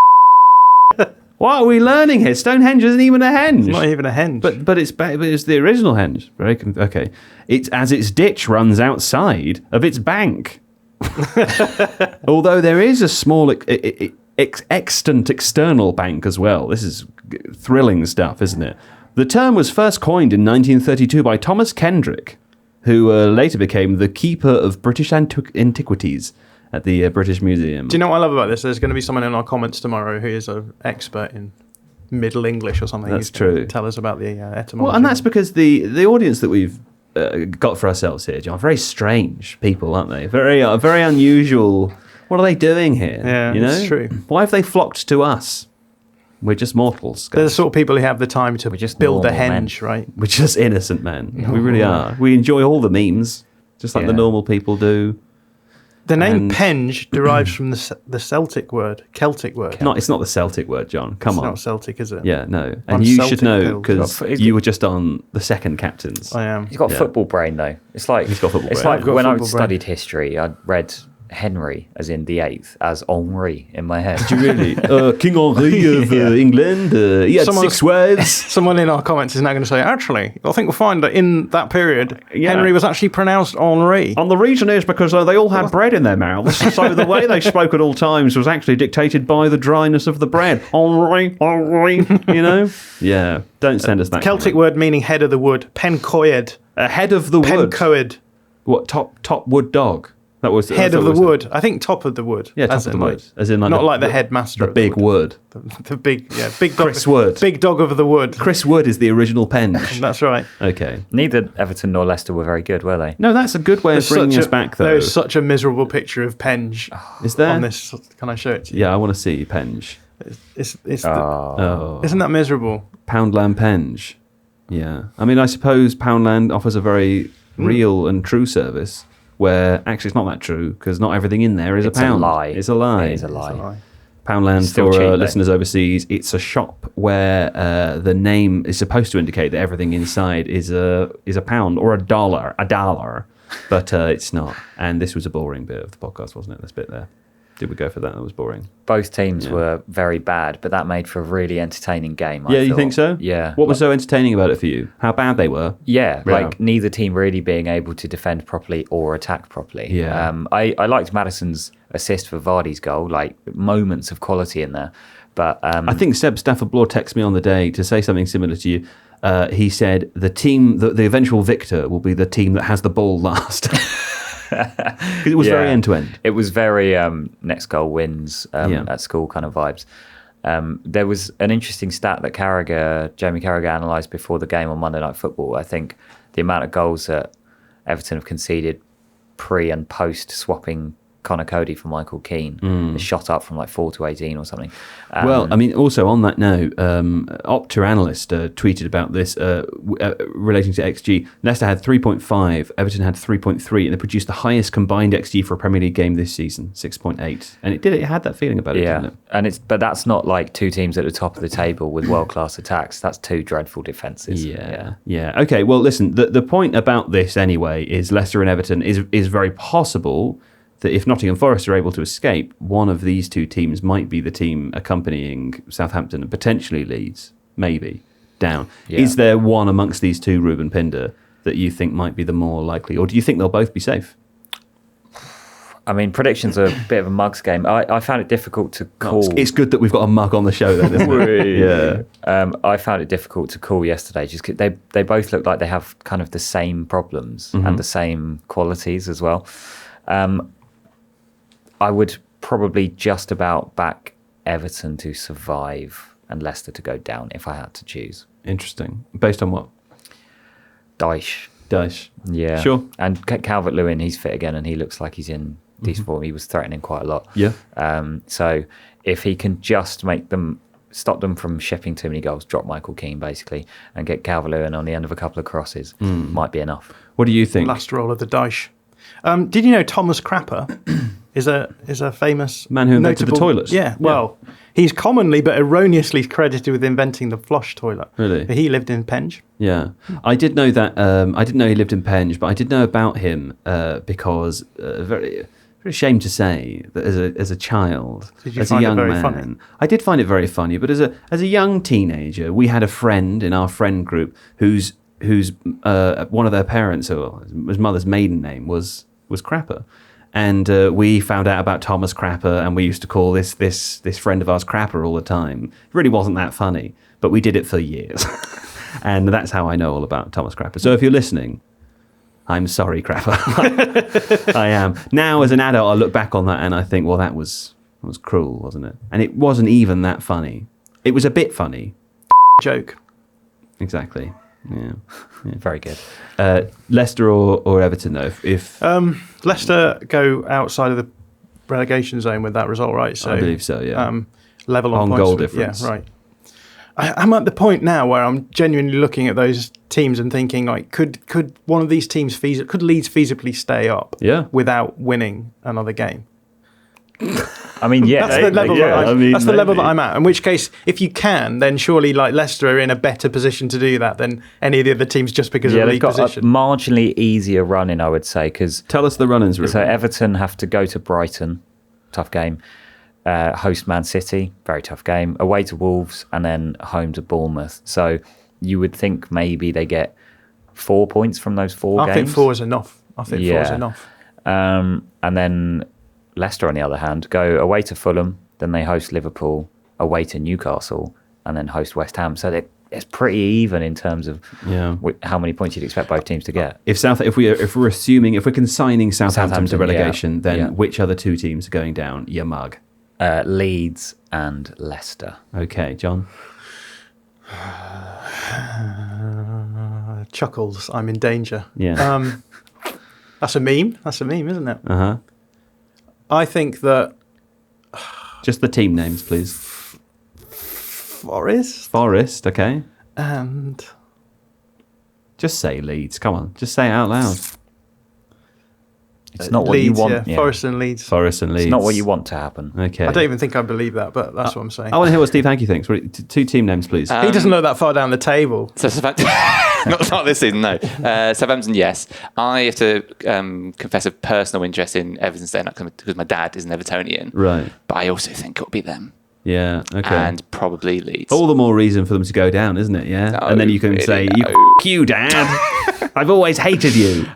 what are we learning here? Stonehenge isn't even a henge. It's not even a henge. But it's the original henge. Okay. It's as its ditch runs outside of its bank. Although there is a small extant external bank as well. This is thrilling stuff, isn't it? The term was first coined in 1932 by Thomas Kendrick, who later became the keeper of British antiquities at the British Museum. Do you know what I love about this? There's going to be someone in our comments tomorrow who is an expert in Middle English or something. That's true. Tell us about the etymology. Well, and that's because the audience that we've got for ourselves here, John, very strange people, aren't they? Very unusual. What are they doing here? Yeah, it's true. Why have they flocked to us? We're just mortals. They're the sort of people who have the time to build a henge, men. right? We're just innocent men. We really are. We enjoy all the memes, just like the normal people do. The name Penge derives from the Celtic word. It's not the Celtic word, John. Come on. It's not Celtic, is it? Yeah, no. And you should know because you were just on the second captains. I am. He's got football brain though. It's like he's got football brain. It's like when I studied history, I read Henry, as in the 8th, as Henri in my head. Did you really? King Henri of England. He had 6 words. Someone in our comments is now going to say, actually, I think we'll find that in that period, Henry was actually pronounced Henri. And the reason is because they all had bread in their mouths, so the way they spoke at all times was actually dictated by the dryness of the bread. Henri, you know? Yeah, don't send us that. Celtic word meaning head of the wood. Pencoed. Head of the wood. Pencoed. What, top wood dog? That was head of the wood. I think top of the wood. Yeah, top of the wood. As in, like not like the headmaster. The big wood. The big dog. Chris Wood. Big dog of the wood. Chris Wood is the original Penge. That's right. Okay. Neither Everton nor Leicester were very good, were they? No, that's a good way of bringing us back, though. There is such a miserable picture of Penge. Is there? On this, can I show it to you? Yeah, I want to see Penge. Isn't that miserable? Poundland Penge. Yeah. I mean, I suppose Poundland offers a very real and true service. Where actually it's not that true because not everything in there is a pound. It's a lie. It is a lie. Poundland, for listeners overseas, it's a shop where the name is supposed to indicate that everything inside is a pound or a dollar, but it's not. And this was a boring bit of the podcast, wasn't it? This bit there. Did we go for that? That was boring. Both teams were very bad, but that made for a really entertaining game. I thought. You think so? Yeah. What was so entertaining about it for you? How bad they were? Yeah, like neither team really being able to defend properly or attack properly. Yeah. I liked Maddison's assist for Vardy's goal, like moments of quality in there. But I think Seb Stafford-Bloor texted me on the day to say something similar to you. He said the eventual victor will be the team that has the ball last. It was very end-to-end. It was very next goal wins at school kind of vibes. There was an interesting stat that Jamie Carragher analysed before the game on Monday Night Football. I think the amount of goals that Everton have conceded pre and post swapping Connor Cody for Michael Keane has shot up from like 4 to 18 or something. Well, I mean, also on that note, Opta Analyst tweeted about this relating to XG. Leicester had 3.5, Everton had 3.3, and they produced the highest combined XG for a Premier League game this season, 6.8. And it had that feeling about it, didn't it? And but that's not like two teams at the top of the table with world-class attacks. That's two dreadful defences. Yeah. Okay, well, listen, the point about this anyway is Leicester and Everton is very possible that if Nottingham Forest are able to escape, one of these two teams might be the team accompanying Southampton and potentially Leeds, maybe, down. Yeah. Is there one amongst these two, Reuben, Pinder, that you think might be the more likely, or do you think they'll both be safe? I mean, predictions are a bit of a mugs game. I found it difficult to call. It's good that we've got a mug on the show, then, isn't it? Yeah. I found it difficult to call yesterday, just 'cause they both look like they have kind of the same problems and the same qualities as well. I would probably just about back Everton to survive and Leicester to go down if I had to choose. Interesting. Based on what? Dyche. Yeah. Sure. And Calvert-Lewin, he's fit again and he looks like he's in decent form. He was threatening quite a lot. Yeah. So if he can just stop them from shipping too many goals, drop Michael Keane basically, and get Calvert-Lewin on the end of a couple of crosses, might be enough. What do you think? Last roll of the Dyche. Did you know Thomas Crapper is a famous man who invented the toilets? Yeah, well, he's commonly but erroneously credited with inventing the flush toilet. Really? He lived in Penge. Yeah, I did know that. I didn't know he lived in Penge, but I did know about him because very ashamed to say that as a child, as a young man, funny? I did find it very funny. But as a young teenager, we had a friend in our friend group whose one of their parents, or his mother's maiden name was Crapper. And we found out about Thomas Crapper, and we used to call this friend of ours Crapper all the time. It really wasn't that funny, but we did it for years. And that's how I know all about Thomas Crapper. So if you're listening, I'm sorry, Crapper. I am. Now, as an adult, I look back on that and I think, well, that was cruel, wasn't it? And it wasn't even that funny. It was a bit funny. Joke. Exactly. Yeah. Very good. Leicester or Everton, though? If Leicester go outside of the relegation zone with that result, right? So I believe so, yeah. Level on points goal difference. Yeah, right. I'm at the point now where I'm genuinely looking at those teams and thinking, like, could one of these teams could Leeds feasibly stay up without winning another game? I mean, yeah, that's the level. That's the level that I'm at. In which case, if you can, then surely like Leicester are in a better position to do that than any of the other teams, just because of the league position. A marginally easier run-in, I would say. Because tell us the run-ins. Reuben. So Everton have to go to Brighton, tough game. Host Man City, very tough game. Away to Wolves, and then home to Bournemouth. So you would think maybe they get 4 points from those four games. I think 4 is enough. 4 is enough. And then Leicester, on the other hand, go away to Fulham, then they host Liverpool, away to Newcastle, and then host West Ham. So it's pretty even in terms of how many points you'd expect both teams to get. If we're consigning Southampton to relegation, then which other two teams are going down? Your mug. Leeds and Leicester. Okay, John. Chuckles. I'm in danger. Yeah. That's a meme. That's a meme, isn't it? Uh-huh. I think that... Just the team names, please. Forest, okay. And... Just say Leeds. Come on. Just say it out loud. It's not what Leeds, you want. Yeah. Forest and Leeds. It's not what you want to happen. Okay. I don't even think I believe that, but that's what I'm saying. I want to hear what Steve Hankey thinks. Two team names, please. He doesn't look that far down the table. So not this season, no. Southampton, yes. I have to confess a personal interest in Everton staying up because my dad is an Evertonian. Right. But I also think it'll be them. Yeah, okay. And probably Leeds. All the more reason for them to go down, isn't it? Yeah. No, and then you can say, you, Dad. I've always hated you.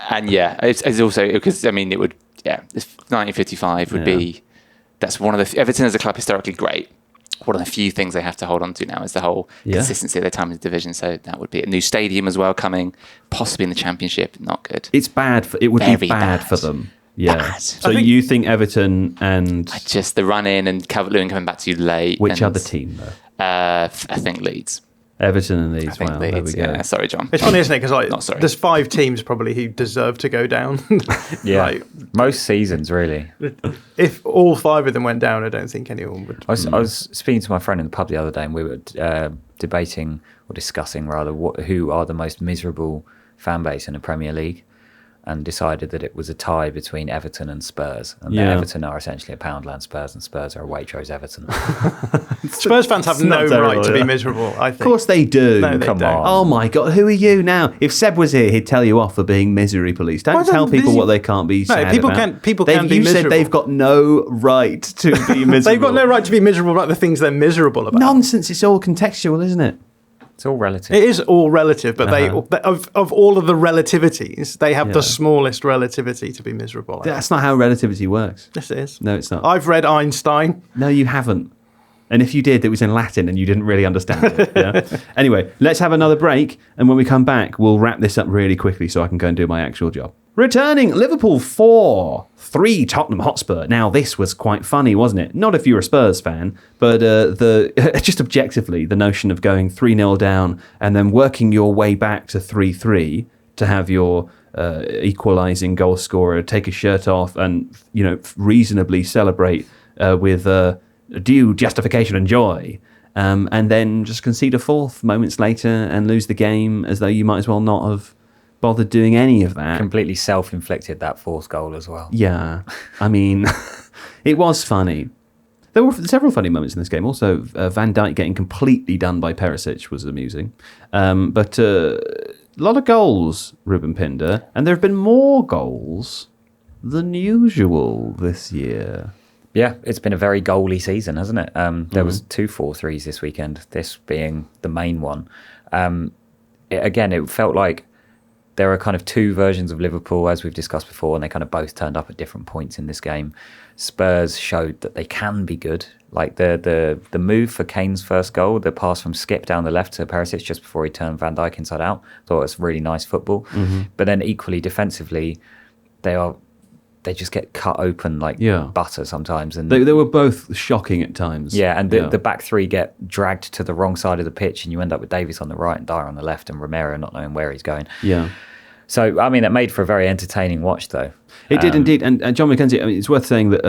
And yeah, it's also because this 1955 would be, that's one of the, Everton as a club historically great. One of the few things they have to hold on to now is the whole consistency of their time in the division. So that would be a new stadium as well coming, possibly in the Championship. Not good. It's bad. It would be bad for them. Yeah. Bad. So you think Everton and... Just the run in and Calvert-Lewin coming back too late. Which other team though? I think Leeds. Everton and Leeds. I think Wow, Leeds, there we go. yeah. Sorry, John. It's funny, isn't it? Because Not sorry. there's 5 teams probably who deserve to go down. Yeah, most seasons really. If all 5 of them went down, I don't think anyone would. I was speaking to my friend in the pub the other day, and we were debating or discussing rather who are the most miserable fan base in the Premier League, and decided that it was a tie between Everton and Spurs. And that Everton are essentially a Poundland Spurs, and Spurs are a Waitrose Everton. Spurs fans have no right to be miserable, I think. Of course they do. No, they Come don't. on. Oh my God, who are you now? If Seb was here, he'd tell you off for being misery police. Don't tell people what they can't be sad people about. people can be You miserable. said they've got no right to be miserable. They've got no right to be miserable about the things they're miserable about. Nonsense. It's all contextual, isn't it? It's all relative. It is all relative, but of all of the relativities, they have the smallest relativity to be miserable. That's not how relativity works. Yes, it is. No, it's not. I've read Einstein. No, you haven't. And if you did, it was in Latin and you didn't really understand it. Yeah? Anyway, let's have another break. And when we come back, we'll wrap this up really quickly so I can go and do my actual job. Returning, Liverpool 4-3 Tottenham Hotspur. Now, this was quite funny, wasn't it? Not if you're a Spurs fan, but just objectively, the notion of going 3-0 down and then working your way back to 3-3 to have your equalising goal scorer take his shirt off and, reasonably celebrate with due justification and joy. And then just concede a fourth moments later and lose the game as though you might as well not have bothered doing any of that. Completely self-inflicted, that fourth goal as well. Yeah, I mean, it was funny. There were several funny moments in this game. Also, Van Dijk getting completely done by Perisic was amusing. But a lot of goals, Reuben Pinder, and there have been more goals than usual this year. Yeah, it's been a very goaly season, hasn't it? There was 2 4-3s this weekend, this being the main one. It felt like there are kind of 2 versions of Liverpool, as we've discussed before, and they kind of both turned up at different points in this game. Spurs showed that they can be good. Like the move for Kane's first goal, the pass from Skip down the left to Perisic just before he turned Van Dijk inside out, thought it was really nice football. Mm-hmm. But then equally defensively, they just get cut open like butter sometimes. And they were both shocking at times. Yeah, and the back 3 get dragged to the wrong side of the pitch, and you end up with Davies on the right and Dyer on the left, and Romero not knowing where he's going. Yeah. So, I mean, it made for a very entertaining watch, though. It did indeed. And Jon Mackenzie, I mean, it's worth saying that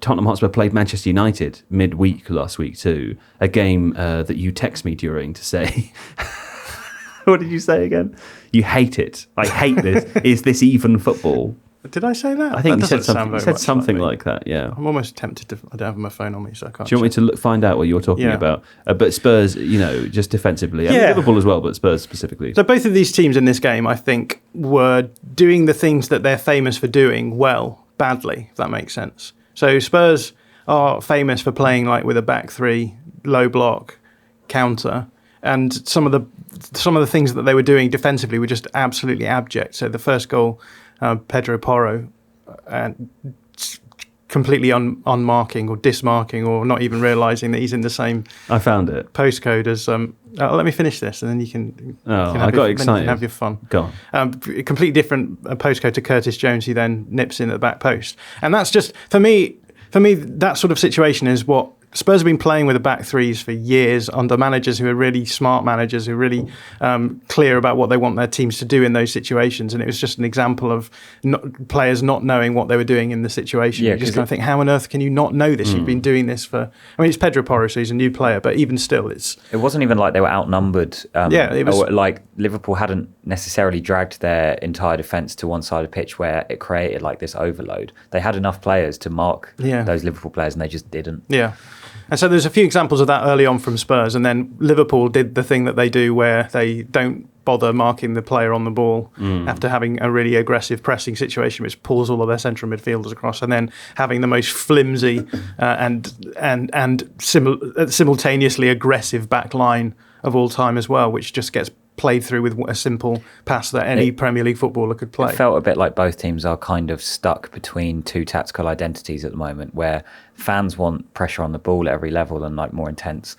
Tottenham Hotspur played Manchester United midweek last week too, a game that you text me during to say... What did you say again? You hate it. I hate this. Is this even football? Did I say that? I think that you said something like that, yeah. I'm almost tempted to... I don't have my phone on me, so I can't... Do you want me to find out what you're talking about? But Spurs, just defensively. I mean, Liverpool as well, but Spurs specifically. So both of these teams in this game, I think, were doing the things that they're famous for doing well, badly, if that makes sense. So Spurs are famous for playing like with a back 3, low block, counter, and some of the things that they were doing defensively were just absolutely abject. So the first goal... Pedro Porro, completely unmarking or dismarking or not even realising that he's in the same I found it. postcode as... let me finish this and then you can... I got excited. You can have your fun. Go on. Completely different postcode to Curtis Jones, who then nips in at the back post. And that's just... For me, that sort of situation is what... Spurs have been playing with the back 3s for years under managers who are really smart managers, who are really clear about what they want their teams to do in those situations. And it was just an example of players not knowing what they were doing in the situation. You just kind of think, how on earth can you not know this? You've been doing this for... I mean, it's Pedro Porro, so he's a new player, but even still, it's... It wasn't even like they were outnumbered. It was... Like Liverpool hadn't necessarily dragged their entire defence to one side of the pitch where it created like this overload. They had enough players to mark those Liverpool players, and they just didn't. Yeah. And so there's a few examples of that early on from Spurs, and then Liverpool did the thing that they do where they don't bother marking the player on the ball after having a really aggressive pressing situation which pulls all of their central midfielders across, and then having the most flimsy and simultaneously aggressive back line of all time as well, which just gets played through with a simple pass that any Premier League footballer could play. It felt a bit like both teams are kind of stuck between 2 tactical identities at the moment, where fans want pressure on the ball at every level and like more intense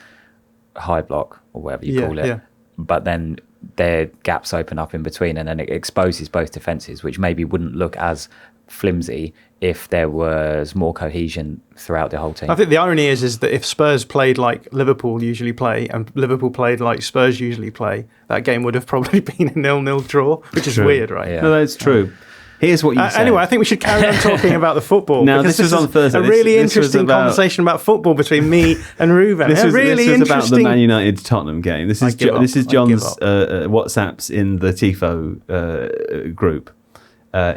high block or whatever you call it. Yeah. But then their gaps open up in between, and then it exposes both defences, which maybe wouldn't look as flimsy if there was more cohesion throughout the whole team. I think the irony is that if Spurs played like Liverpool usually play and Liverpool played like Spurs usually play, that game would have probably been a 0-0 draw, which is weird, right? Yeah. No, that's true. Here's what you said. Anyway, I think we should carry on talking about the football. Now, this was on Thursday. A really interesting conversation about football between me and Reuben. This was about the Man United Tottenham game. This is John's WhatsApps in the Tifo group.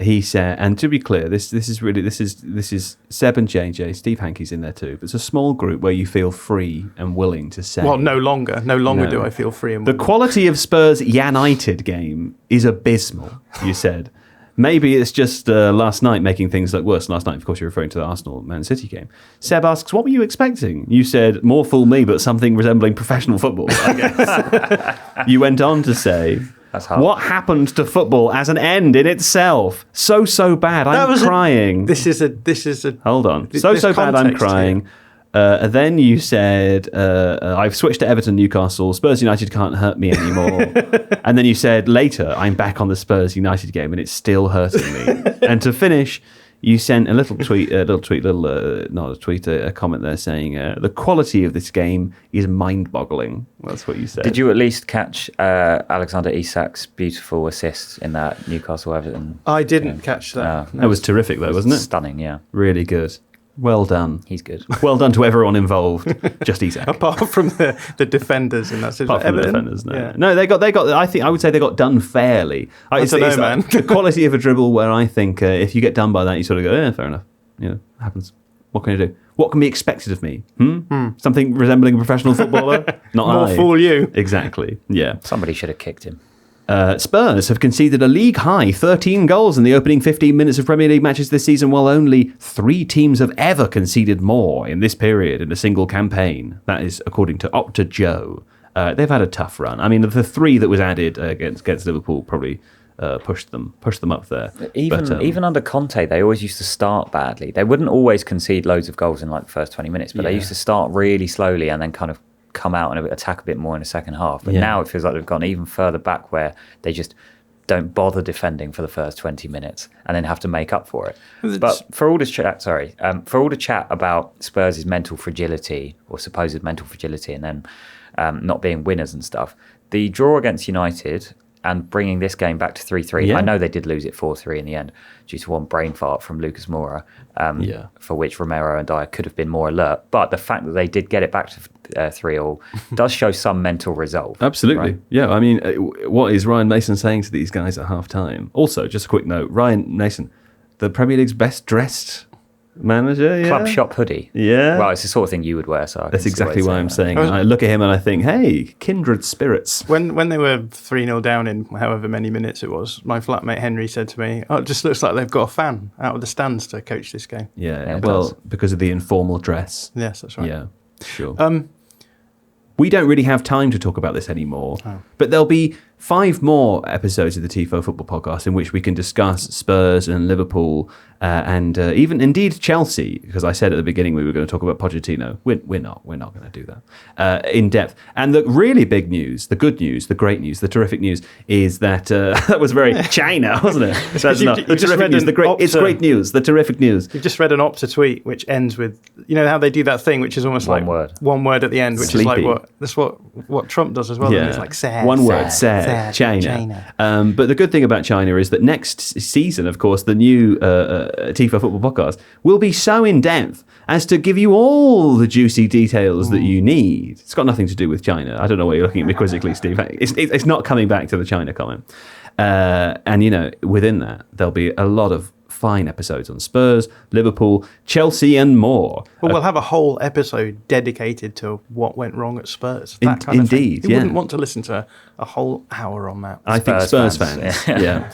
He said, and to be clear, this is Seb and JJ, Steve Hankey's in there too. But it's a small group where you feel free and willing to say. Well, no longer do I feel free and willing. The quality of Spurs United game is abysmal. You said. Maybe it's just last night making things look worse. Last night, of course, you're referring to the Arsenal-Man City game. Seb asks, what were you expecting? You said, more fool me, but something resembling professional football, I guess. You went on to say, what happened to football as an end in itself? So bad, I'm crying. This is a... Hold on. So bad, I'm crying. Here. Then you said, I've switched to Everton, Newcastle. Spurs United can't hurt me anymore. And then you said, later, I'm back on the Spurs United game and it's still hurting me. And to finish, you sent a comment there saying, the quality of this game is mind-boggling. That's what you said. Did you at least catch Alexander Isak's beautiful assist in that Newcastle-Everton? I didn't catch that. That was terrific, though, wasn't it? Stunning, yeah. Really good. Well done. He's good. Well done to everyone involved. Just Isak. Apart from the defenders in that situation. Apart from the defenders, no. Yeah. No, they got. I would say they got done fairly. I don't know, man. The quality of a dribble where I think if you get done by that, you sort of go, fair enough. Happens. What can I do? What can be expected of me? Something resembling a professional footballer? Not More I. fool you. Exactly. Yeah. Somebody should have kicked him. Spurs have conceded a league-high 13 goals in the opening 15 minutes of Premier League matches this season, while only 3 teams have ever conceded more in this period in a single campaign. That is according to Opta Joe. They've had a tough run. I mean, the 3 that was added against Liverpool probably pushed them up there. Even under Conte, they always used to start badly. They wouldn't always concede loads of goals in like the first 20 minutes, but they used to start really slowly and then kind of come out and attack a bit more in the second half. But now it feels like they've gone even further back where they just don't bother defending for the first 20 minutes and then have to make up for it. But for all the chat about Spurs' mental fragility or supposed mental fragility and then not being winners and stuff, the draw against United and bringing this game back to 3-3. I know they did lose it 4-3 in the end due to one brain fart from Lucas Moura, for which Romero and Dyer could have been more alert. But the fact that they did get it back to 3-3 does show some mental resolve. Absolutely. Right? Yeah, I mean, what is Ryan Mason saying to these guys at half-time? Also, just a quick note, Ryan Mason, the Premier League's best dressed manager, Club shop hoodie. Yeah. Well, it's the sort of thing you would wear. So that's exactly why I'm saying. I look at him and I think, hey, kindred spirits. When they were 3-0 down in however many minutes it was, my flatmate Henry said to me, it just looks like they've got a fan out of the stands to coach this game. Yeah, well, because of the informal dress. Yes, that's right. Yeah, sure. We don't really have time to talk about this anymore, but there'll be 5 more episodes of the Tifo Football Podcast in which we can discuss Spurs and Liverpool and even indeed Chelsea, because I said at the beginning we were going to talk about Pochettino. We're not going to do that in depth. And the really big news, the good news, the great news, the terrific news is that that was very China, wasn't it? That's not the terrific news. It's great news. The terrific news. You've just read an Opta tweet which ends with, you know how they do that thing which is almost one word at the end, which Sleepy. is like what Trump does as well. Yeah. It's like sad, one word, sad, China. But the good thing about China is that next season, of course, the new Tifo Football Podcast will be so in depth as to give you all the juicy details that you need. It's got nothing to do with China. I don't know why you're looking at me quizzically, Steve. It's not coming back to the China comment. And within that, there'll be a lot of fine episodes on Spurs, Liverpool, Chelsea, and more. Well, we'll have a whole episode dedicated to what went wrong at Spurs. Indeed, You wouldn't want to listen to a whole hour on that. I think Spurs fans. Yeah.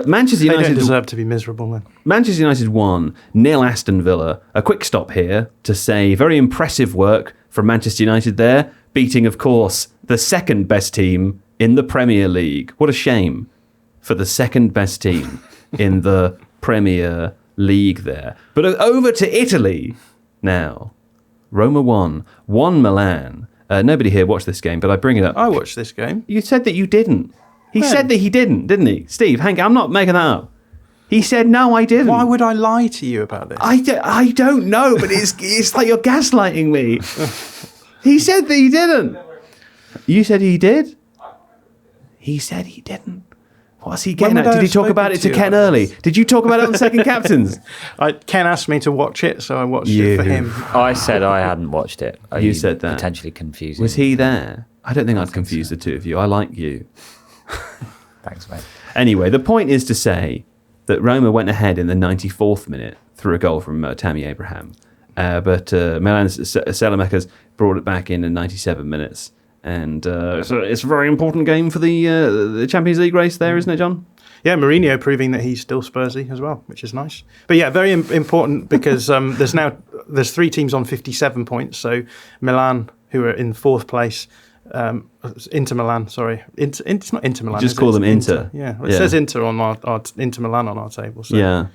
Manchester United. They don't deserve to be miserable then. Manchester United won 0 Aston Villa. A quick stop here to say very impressive work from Manchester United there, beating, of course, the second best team in the Premier League. What a shame for the second best team in the Premier League there. But over to Italy now. Roma won Milan. Nobody here watched this game, but I bring it up. I watched this game. You said that you didn't. He said that he didn't he? Steve Hankey, I'm not making that up. He said, no, I didn't. Why would I lie to you about this? I don't know, but it's like you're gaslighting me. He said that he didn't. You said he did? He said he didn't. What's he getting at? Did he talk about it to Ken early? Did you talk about it on Second Captains? Ken asked me to watch it, so I watched it for him. I said I hadn't watched it. You said that. Potentially confusing. Was he there? I don't think I'd confuse the two of you. I like you. Thanks, mate. Anyway, the point is to say that Roma went ahead in the 94th minute through a goal from Tammy Abraham. But Milan's Salamekas brought it back in 97 minutes. And so it's a very important game for the Champions League race there, isn't it, John? Yeah, Mourinho proving that he's still Spursy as well, which is nice. But yeah, very important because there's 3 teams on 57 points. So Milan, who are in 4th place, Inter Milan, sorry. It's not Inter Milan. Just call them Inter. Yeah, it says Inter on our Inter Milan on our table. So. Yeah.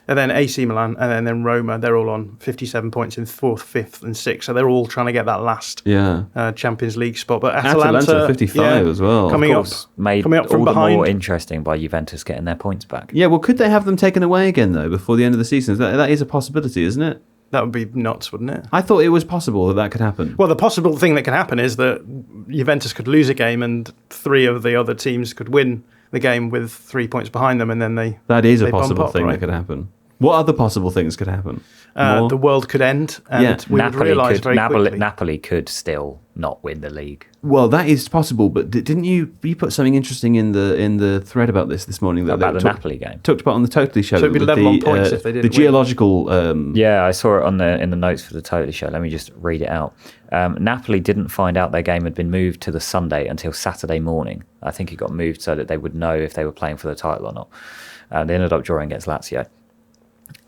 And then AC Milan and then Roma, they're all on 57 points in 4th, 5th and 6th. So they're all trying to get that last Champions League spot. But Atalanta 55 as well. Coming up from all behind. the more interesting by Juventus getting their points back. Yeah, well, could they have them taken away again, though, before the end of the season? That is a possibility, isn't it? That would be nuts, wouldn't it? I thought it was possible that could happen. Well, the possible thing that can happen is that Juventus could lose a game and 3 of the other teams could win the game with 3 points behind them, and then that is a possible thing that could happen. What other possible things could happen? The world could end, and we would realise very quickly. Napoli could still not win the league. Well, that is possible, but didn't you put something interesting in the thread about this morning? About the Napoli game? Talked about on the Totally Show. So it'd be level on points if they didn't win. The geological... Yeah, I saw it in the notes for the Totally Show. Let me just read it out. Napoli didn't find out their game had been moved to the Sunday until Saturday morning. I think it got moved so that they would know if they were playing for the title or not. They ended up drawing against Lazio.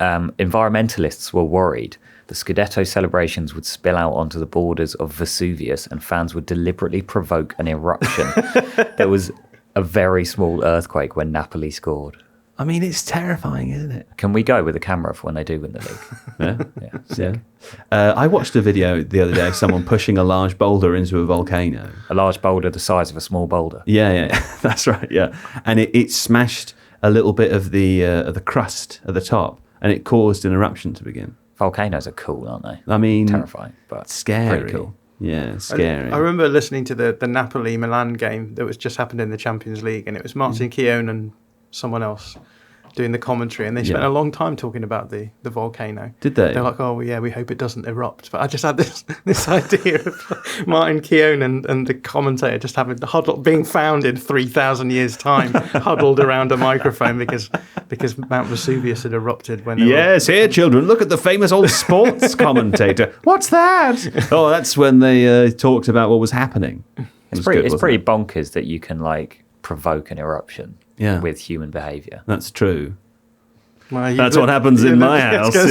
Environmentalists were worried the Scudetto celebrations would spill out onto the borders of Vesuvius and fans would deliberately provoke an eruption. There was a very small earthquake when Napoli scored. I mean, it's terrifying, isn't it? Can we go with the camera for when they do win the league? Yeah. I watched a video the other day of someone pushing a large boulder into a volcano. A large boulder the size of a small boulder. Yeah, that's right, yeah. And it smashed a little bit of the crust at the top, and it caused an eruption to begin. Volcanoes are cool, aren't they? I mean... terrifying, but scary. pretty cool. Yeah, scary. I remember listening to the Napoli-Milan game that was just happened in the Champions League, and it was Martin Keown and someone else doing the commentary, and they spent a long time talking about the volcano. Did they? They're like, oh, yeah, we hope it doesn't erupt. But I just had this idea of Martin Keown and the commentator just having being found in 3,000 years' time, huddled around a microphone because Mount Vesuvius had erupted. Yes, here, children, look at the famous old sports commentator. What's that? Oh, that's when they talked about what was happening. It's pretty bonkers that you can, provoke an eruption. Yeah. With human behaviour. That's true. Well, that's what happens in my house. When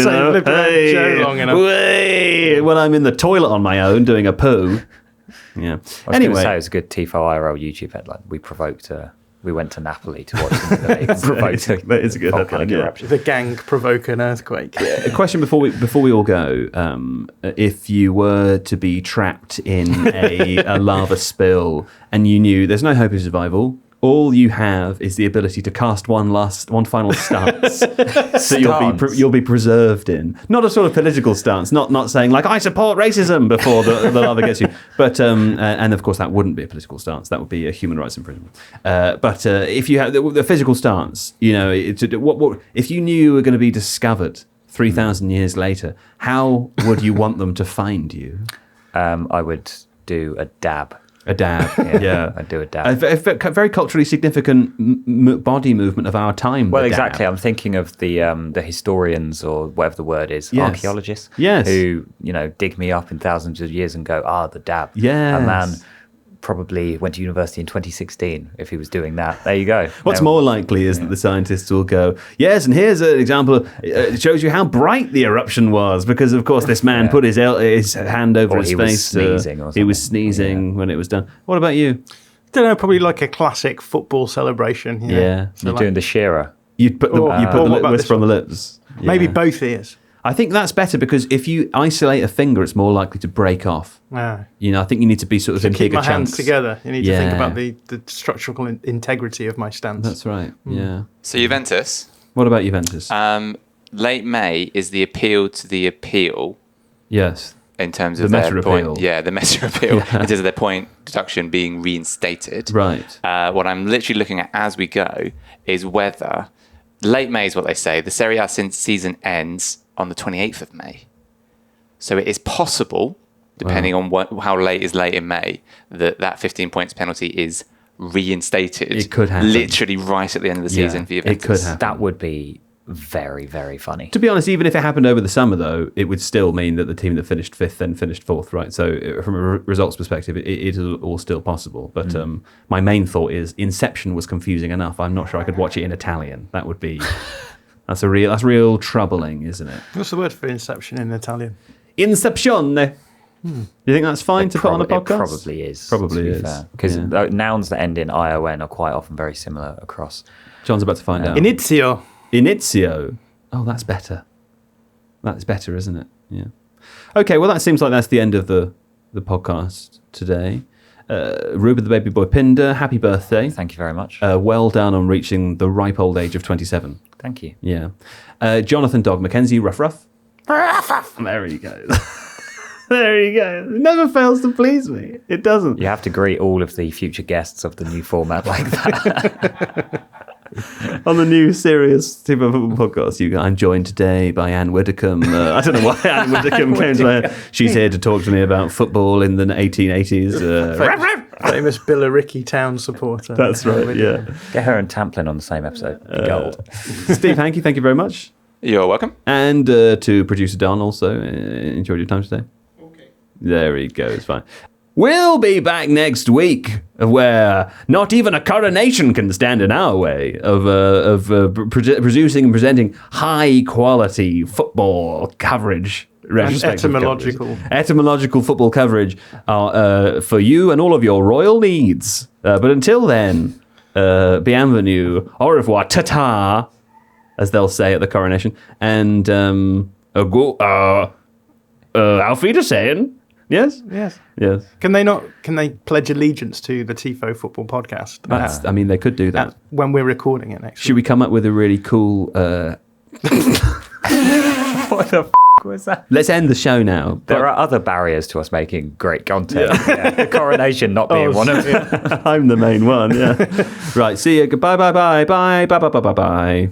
I'm in the toilet on my own doing a poo. Yeah. Anyway, say it was a good Tifo IRL YouTube headline. We went to Napoli to watch them. That is a good headline. Yeah. The gang provoke an earthquake. A question before we all go: if you were to be trapped in a lava spill and you knew there's no hope of survival. All you have is the ability to cast one final stance that you'll be preserved in. Not a sort of political stance, not saying I support racism before the lava gets you. But and of course that wouldn't be a political stance. That would be a human rights imprisonment. But if you have the physical stance, what if you knew you were going to be discovered 3,000 years later, how would you want them to find you? I would do a dab. A dab, yeah. I'd do a dab. A very culturally significant body movement of our time. Well, exactly. I'm thinking of the historians or whatever the word is, archaeologists, who dig me up in thousands of years and go, the dab. Yes. A man probably went to university in 2016 if he was doing that. There you go. What's more likely is that the scientists will go, yes, and here's an example. It shows you how bright the eruption was because, of course, this man put his hand over his face. He was sneezing when it was done. What about you? I don't know, probably like a classic football celebration. Yeah. So you're doing the Shearer. You'd put the whisper on the lips. Yeah. Maybe both ears. I think that's better because if you isolate a finger, it's more likely to break off. I think you need to be sort of in keep bigger my hands chunks. together. You need to think about the structural integrity of my stance. That's right. Yeah. So Juventus. What about Juventus? Late May is the appeal to the appeal. Yes. In terms of their point, the Meta appeal, in terms of their point deduction being reinstated. Right. What I'm literally looking at as we go is whether late May is what they say. The Serie A season ends on the 28th of May. So it is possible, depending on how late is late in May, that 15 points penalty is reinstated. It could happen. Literally right at the end of the season for Juventus. It could happen. That would be very, very funny. To be honest, even if it happened over the summer, though, it would still mean that the team that finished 5th then finished 4th, right? So from a results perspective, it is all still possible. But my main thought is Inception was confusing enough. I'm not sure I could watch it in Italian. That would be... that's real troubling, isn't it? What's the word for Inception in Italian? Incepzione. Do you think that's fine to put on a podcast? It probably is. Probably is. Because nouns that end in ION are quite often very similar across. John's about to find out. Inizio. Oh, that's better. That's better, isn't it? Yeah. Okay, well, that seems like that's the end of the podcast today. Reuben the baby boy Pinder, happy birthday. Thank you very much. Well done on reaching the ripe old age of 27. Thank you. Yeah. Jonathan Dog Mackenzie, rough. There he goes. There you go. It never fails to please me. It doesn't. You have to greet all of the future guests of the new format like that. On the new serious Tifo Football podcast, I'm joined today by Anne Widdicombe. I don't know why Anne Widdicombe came to my head. She's here to talk to me about football in the 1880s. Famous Billericay Town supporter. That's right, yeah. Get her and Tamplin on the same episode. Gold. Steve Hankey, thank you very much. You're welcome. And to producer Don also, enjoyed your time today. Okay. There he goes, fine. We'll be back next week, where not even a coronation can stand in our way of producing and presenting high-quality football coverage. And etymological football coverage for you and all of your royal needs. But until then, bienvenue, au revoir, ta-ta, as they'll say at the coronation, and auf Wiedersehen. Yes. Can they pledge allegiance to the Tifo Football Podcast? I mean, they could do that when we're recording it next. Should we come up with a really cool? What the was that? Let's end the show now. There are other barriers to us making great content. Yeah. The coronation not being one of them. I'm the main one. Yeah. Right. See you. Goodbye. Bye.